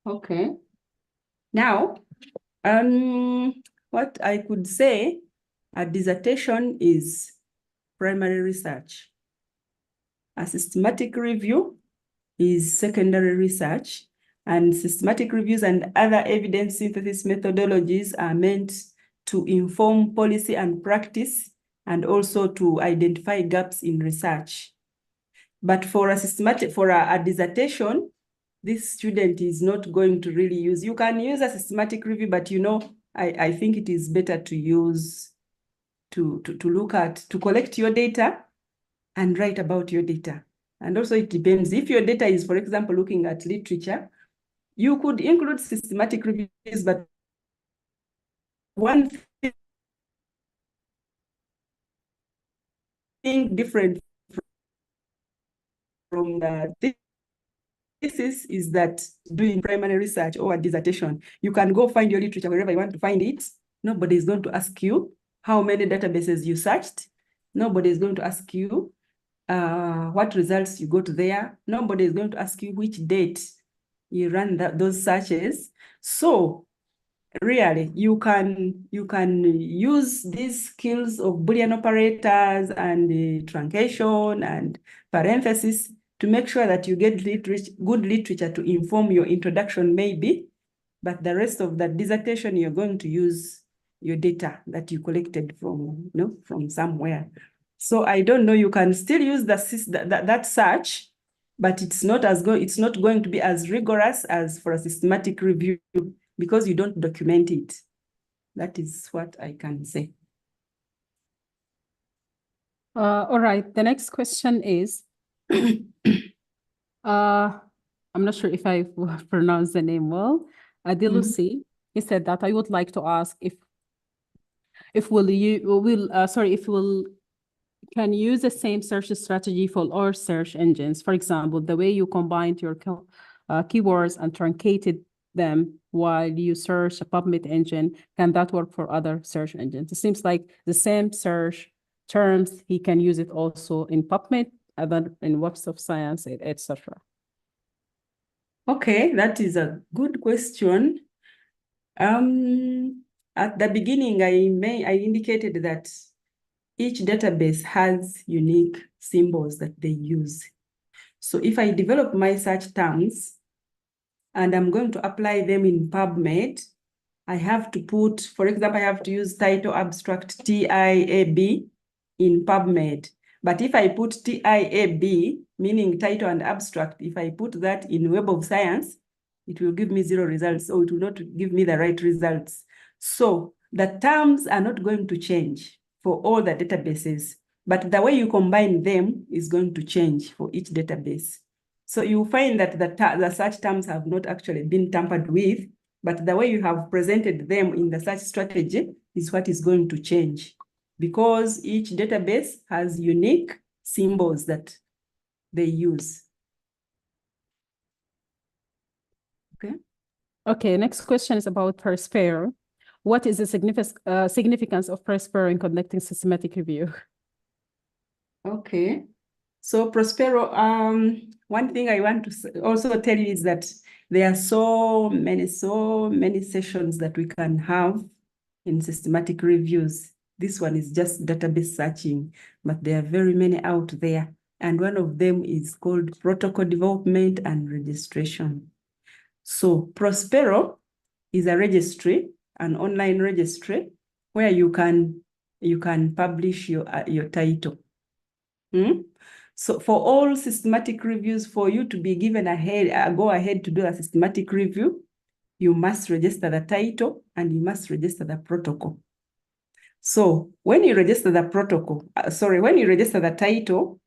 Okay. Now, what I could say, a dissertation is primary research. A systematic review is secondary research, and systematic reviews and other evidence synthesis methodologies are meant to inform policy and practice and also to identify gaps in research. But for a dissertation, this student is not going to really use. You can use a systematic review, but I think it is better to use, to collect your data and write about your data. And also it depends. If your data is, for example, looking at literature, you could include systematic reviews, but one thing different from the thesis is that doing primary research or a dissertation, you can go find your literature wherever you want to find it. Nobody is going to ask you how many databases you searched. Nobody is going to ask you what results you got there. Nobody is going to ask you which date you ran those searches. So really, you can use these skills of Boolean operators and truncation and parenthesis to make sure that you get good literature to inform your introduction maybe, but the rest of the dissertation, you're going to use your data that you collected from, from somewhere. So I don't know, you can still use that search, but it's not going to be as rigorous as for a systematic review because you don't document it. That is what I can say. All right, the next question is, I'm not sure if I pronounced the name well. Adilusi, he said that I would like to ask if can use the same search strategy for all search engines. For example, the way you combined your keywords and truncated them while you search a PubMed engine, can that work for other search engines? It seems like the same search terms, he can use it also in PubMed, other in Webs of Science, etc. Okay, that is a good question. At the beginning, I indicated that each database has unique symbols that they use. So if I develop my search terms and I'm going to apply them in PubMed, I have to put, for example, I have to use title abstract TIAB in PubMed. But if I put TIAB, meaning title and abstract, if I put that in Web of Science, it will give me 0 results, or it will not give me the right results. So the terms are not going to change for all the databases, but the way you combine them is going to change for each database. So you find that the search terms have not actually been tampered with, but the way you have presented them in the search strategy is what is going to change, because each database has unique symbols that they use. Okay. Okay, next question is about Perspire. What is the significance of Perspire in conducting systematic review? Okay. So Prospero, one thing I want to also tell you is that there are so many sessions that we can have in systematic reviews. This one is just database searching, but there are very many out there. And one of them is called protocol development and registration. So Prospero is a registry, an online registry, where you can publish your title. So for all systematic reviews, for you to be given go ahead to do a systematic review, you must register the title and you must register the protocol. So when you register the protocol, when you register the title,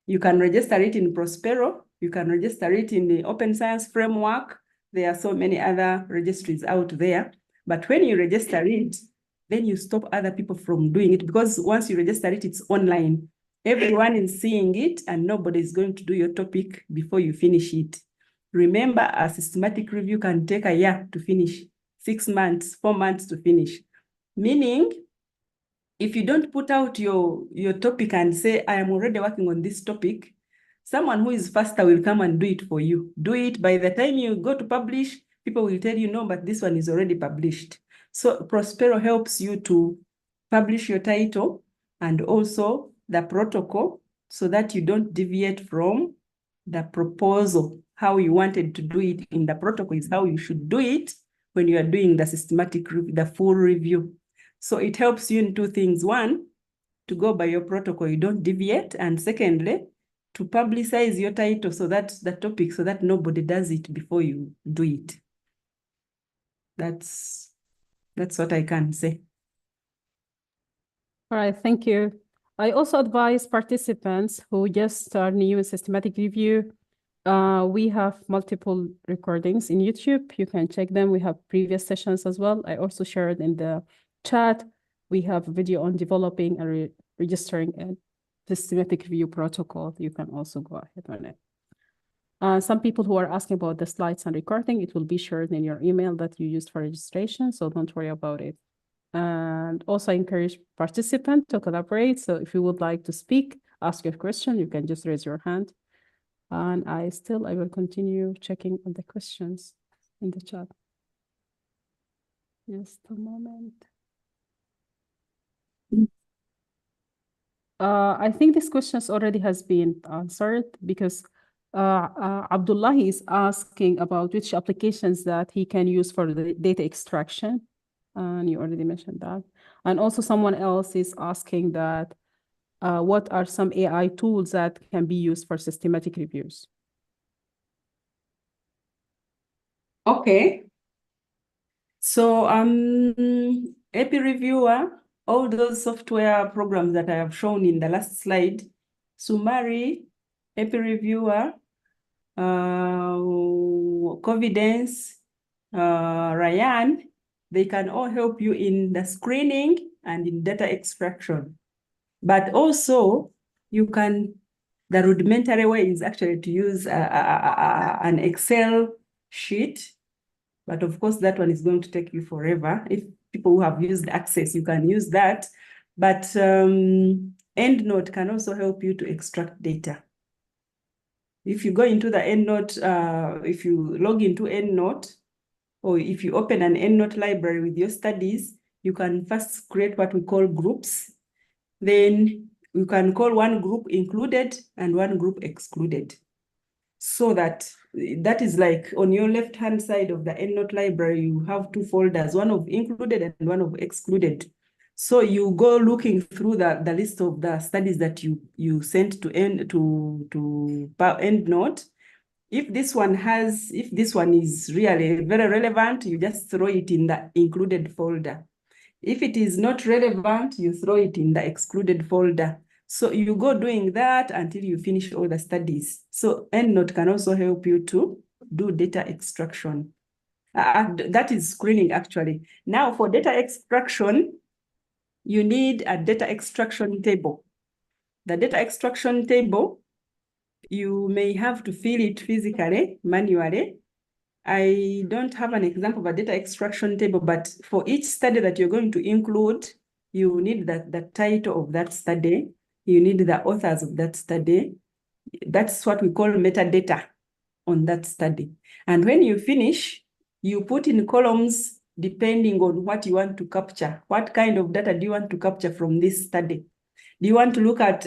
you can register it in Prospero, you can register it in the Open Science Framework. There are so many other registries out there. But when you register it, then you stop other people from doing it, because once you register it, it's online. Everyone is seeing it and nobody is going to do your topic before you finish it. Remember, a systematic review can take a year to finish, 6 months, 4 months to finish. Meaning, if you don't put out your topic and say, I am already working on this topic, someone who is faster will come and do it for you. Do it. By the time you go to publish, people will tell you, no, but this one is already published. So Prospero helps you to publish your title and also the protocol, so that you don't deviate from the proposal. How you wanted to do it in the protocol is how you should do it when you are doing the systematic, the full review. So it helps you in 2 things. 1, to go by your protocol, you don't deviate. And secondly, to publicize your title, so that the topic, so that nobody does it before you do it. That's what I can say. All right, thank you. I also advise participants who just start new in systematic review. We have multiple recordings in YouTube. You can check them. We have previous sessions as well. I also shared in the chat. We have a video on developing and registering a systematic review protocol. You can also go ahead on it. Some people who are asking about the slides and recording, it will be shared in your email that you used for registration, so don't worry about it. And also encourage participants to collaborate. So if you would like to speak, ask your question, you can just raise your hand. And I will continue checking on the questions in the chat. Just a moment. I think this question already has been answered, because Abdullahi is asking about which applications that he can use for the data extraction. And you already mentioned that. And also someone else is asking that what are some AI tools that can be used for systematic reviews? Okay. So Epi Reviewer, all those software programs that I have shown in the last slide, Summary, Epi Reviewer, Covidence, Ryan, they can all help you in the screening and in data extraction. But also, you can, the rudimentary way is actually to use an Excel sheet. But of course, that one is going to take you forever. If people who have used Access, you can use that. But EndNote can also help you to extract data. If you go into the EndNote, if you log into EndNote, or if you open an EndNote library with your studies, you can first create what we call groups. Then you can call one group included and one group excluded. So that is like on your left-hand side of the EndNote library, you have 2 folders, one of included and one of excluded. So you go looking through the list of the studies that you sent to EndNote. If this one is really very relevant, you just throw it in the included folder. If it is not relevant, you throw it in the excluded folder. So you go doing that until you finish all the studies. So EndNote can also help you to do data extraction. That is screening, actually. Now for data extraction, you need a data extraction table. The data extraction table, you may have to fill it physically, manually. I don't have an example of a data extraction table, but for each study that you're going to include, you need the title of that study. you need the authors of that study. That's what we call metadata on that study. And when you finish, you put in columns depending on what you want to capture. What kind of data do you want to capture from this study? Do you want to look at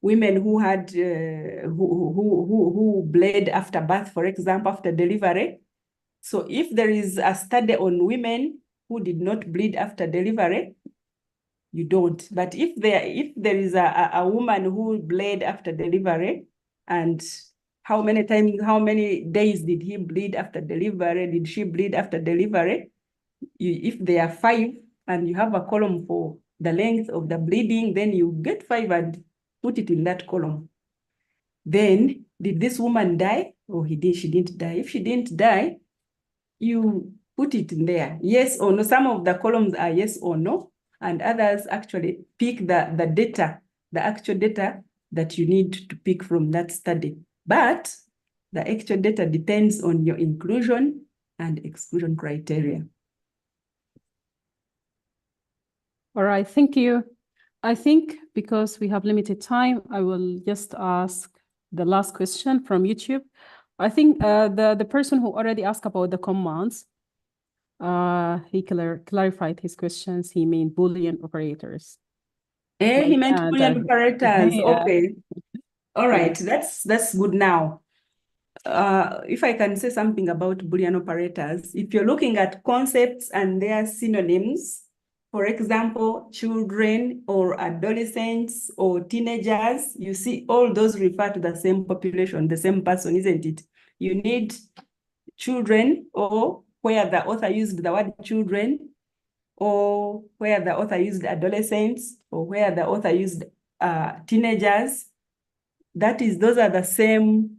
women who had who bled after birth, for example, after delivery? So if there is a study on women who did not bleed after delivery, you don't. But if there is a woman who bled after delivery, and how many days did he bleed after delivery? Did she bleed after delivery? If there are 5 and you have a column for the length of the bleeding, then you get 5 and put it in that column. Then, did this woman die? Or she didn't die. If she didn't die, you put it in there. Yes or no. Some of the columns are yes or no, and others actually pick the data, the actual data that you need to pick from that study. But the actual data depends on your inclusion and exclusion criteria. All right, thank you. I think because we have limited time, I will just ask the last question from YouTube. I think the person who already asked about the commands, he clarified his questions. He meant Boolean operators. He meant Boolean operators. Yeah. Okay. All right. That's good now. If I can say something about Boolean operators, if you're looking at concepts and their synonyms, for example, children or adolescents or teenagers, you see all those refer to the same population, the same person, isn't it? You need children, or where the author used the word children, or where the author used adolescents, or where the author used teenagers. Those are the same.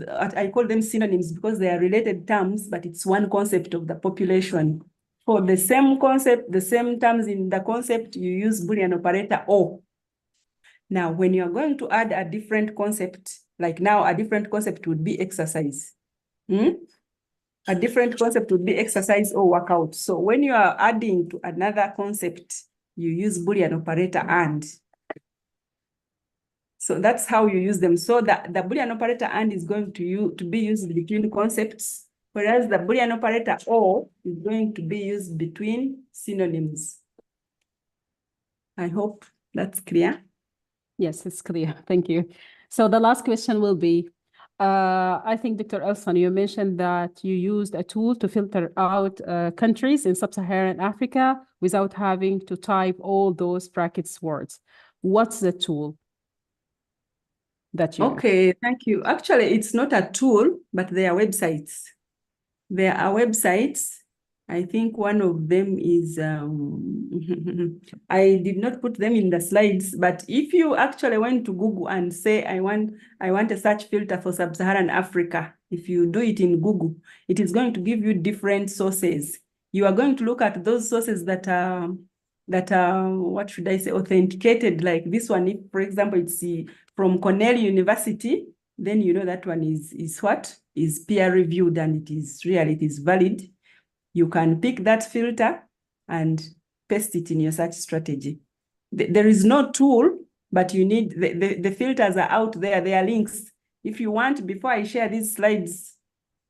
I call them synonyms because they are related terms, but it's one concept of the population. For the same concept, the same terms in the concept, you use Boolean operator or. Now, when you are going to add a different concept, like now a different concept would be exercise. A different concept would be exercise or workout. So when you are adding to another concept, you use Boolean operator and. So that's how you use them. So the Boolean operator and is going to be used between concepts, whereas the Boolean operator or is going to be used between synonyms. I hope that's clear. Yes, it's clear. Thank you. So the last question will be, I think, Dr. Elson, you mentioned that you used a tool to filter out countries in sub-Saharan Africa without having to type all those brackets words. What's the tool that you Okay, thank you. Actually, it's not a tool, but they are websites. There are websites. I think one of them is, I did not put them in the slides, but if you actually went to Google and say, I want a search filter for sub-Saharan Africa, if you do it in Google, it is going to give you different sources. You are going to look at those sources that are, what should I say, authenticated, like this one. If, for example, it's from Cornell University, then you know that one is what? Is peer-reviewed and it is valid. You can pick that filter and paste it in your search strategy. There is no tool, but you need, the filters are out there. There are links. If you want, before I share these slides,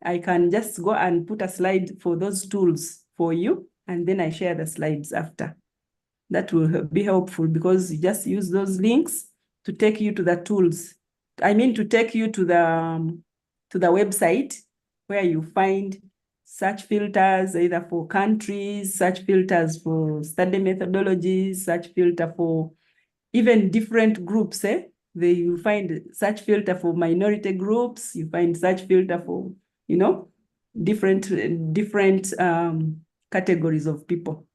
I can just go and put a slide for those tools for you, and then I share the slides after. That will be helpful because you just use those links to take you to the tools. I mean, to take you to the website where you find search filters, either for countries, search filters for study methodologies, search filter for even different groups. You find search filter for minority groups. You find search filter for, different categories of people.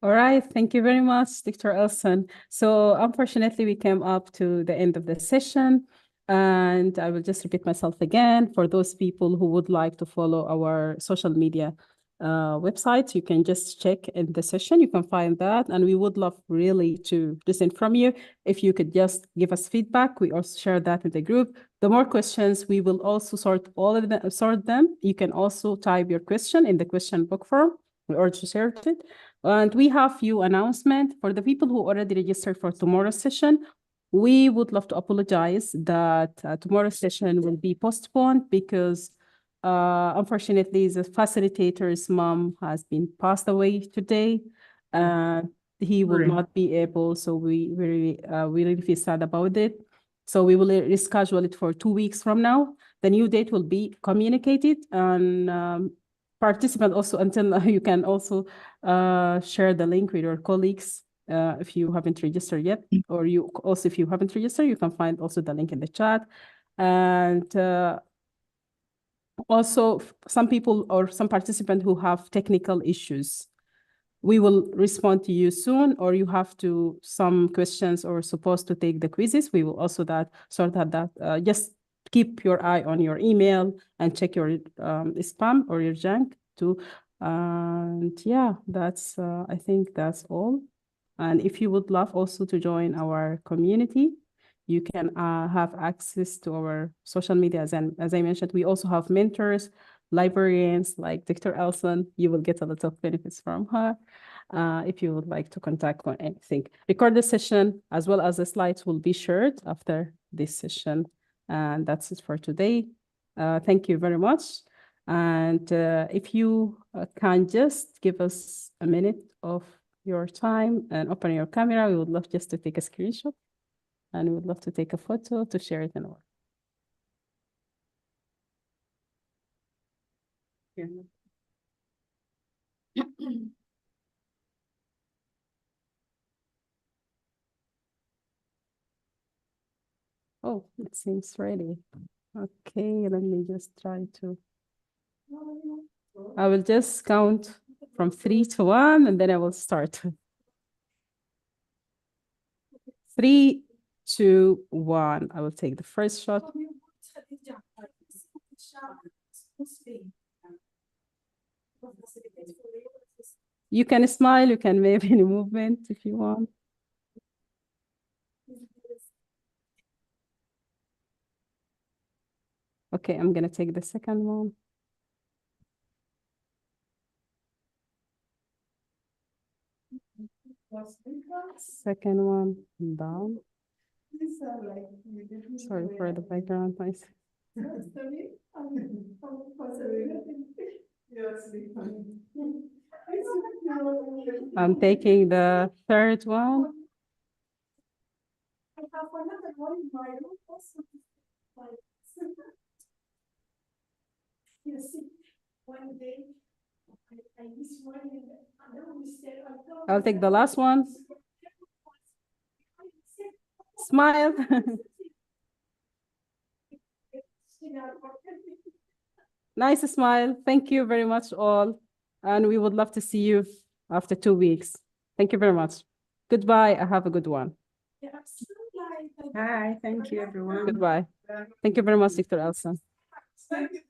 All right, thank you very much, Dr. Elson. So unfortunately, we came up to the end of the session. And I will just repeat myself again. For those people who would like to follow our social media websites, you can just check in the session. You can find that. And we would love really to listen from you. If you could just give us feedback, we also share that in the group. The more questions, we will also sort them. You can also type your question in the question book form. We already shared it. And we have few announcements for the people who already registered for tomorrow's session. We would love to apologize that tomorrow's session will be postponed because unfortunately the facilitator's mom has been passed away today. He will not be able, so we really feel sad about it. So we will reschedule it for 2 weeks from now. The new date will be communicated, and participant also, until you can also share the link with your colleagues if you haven't registered yet, or you also, if you haven't registered, you can find also the link in the chat. And also some people or some participants who have technical issues, we will respond to you soon, or you have to some questions or supposed to take the quizzes. We will also sort that. Just keep your eye on your email and check your spam or your junk too. And yeah, that's I think that's all. And if you would love also to join our community, you can have access to our social media. As I mentioned, we also have mentors, librarians like Dr. Elson. You will get a lot of benefits from her. If you would like to contact on anything. Recorded session as well as the slides will be shared after this session. And that's it for today. Thank you very much. And if you can just give us a minute of your time and open your camera, we would love just to take a screenshot, and we would love to take a photo to share it in our. Oh, it seems ready. Okay, let me just try to. I will just count from 3 to 1, and then I will start. 3, 2, 1. I will take the first shot. You can smile, you can make any movement if you want. Okay, I'm gonna take the second one. Second one down. Sorry for the background noise. I'm taking the third one. I have another one in my room also. You see, one day I miss one and I'll take the last one. Smile. Nice smile. Thank you very much all. And we would love to see you after 2 weeks. Thank you very much. Goodbye. I have a good one. Hi, thank you everyone. Goodbye. Thank you very much, Dr. Elson. Thank you.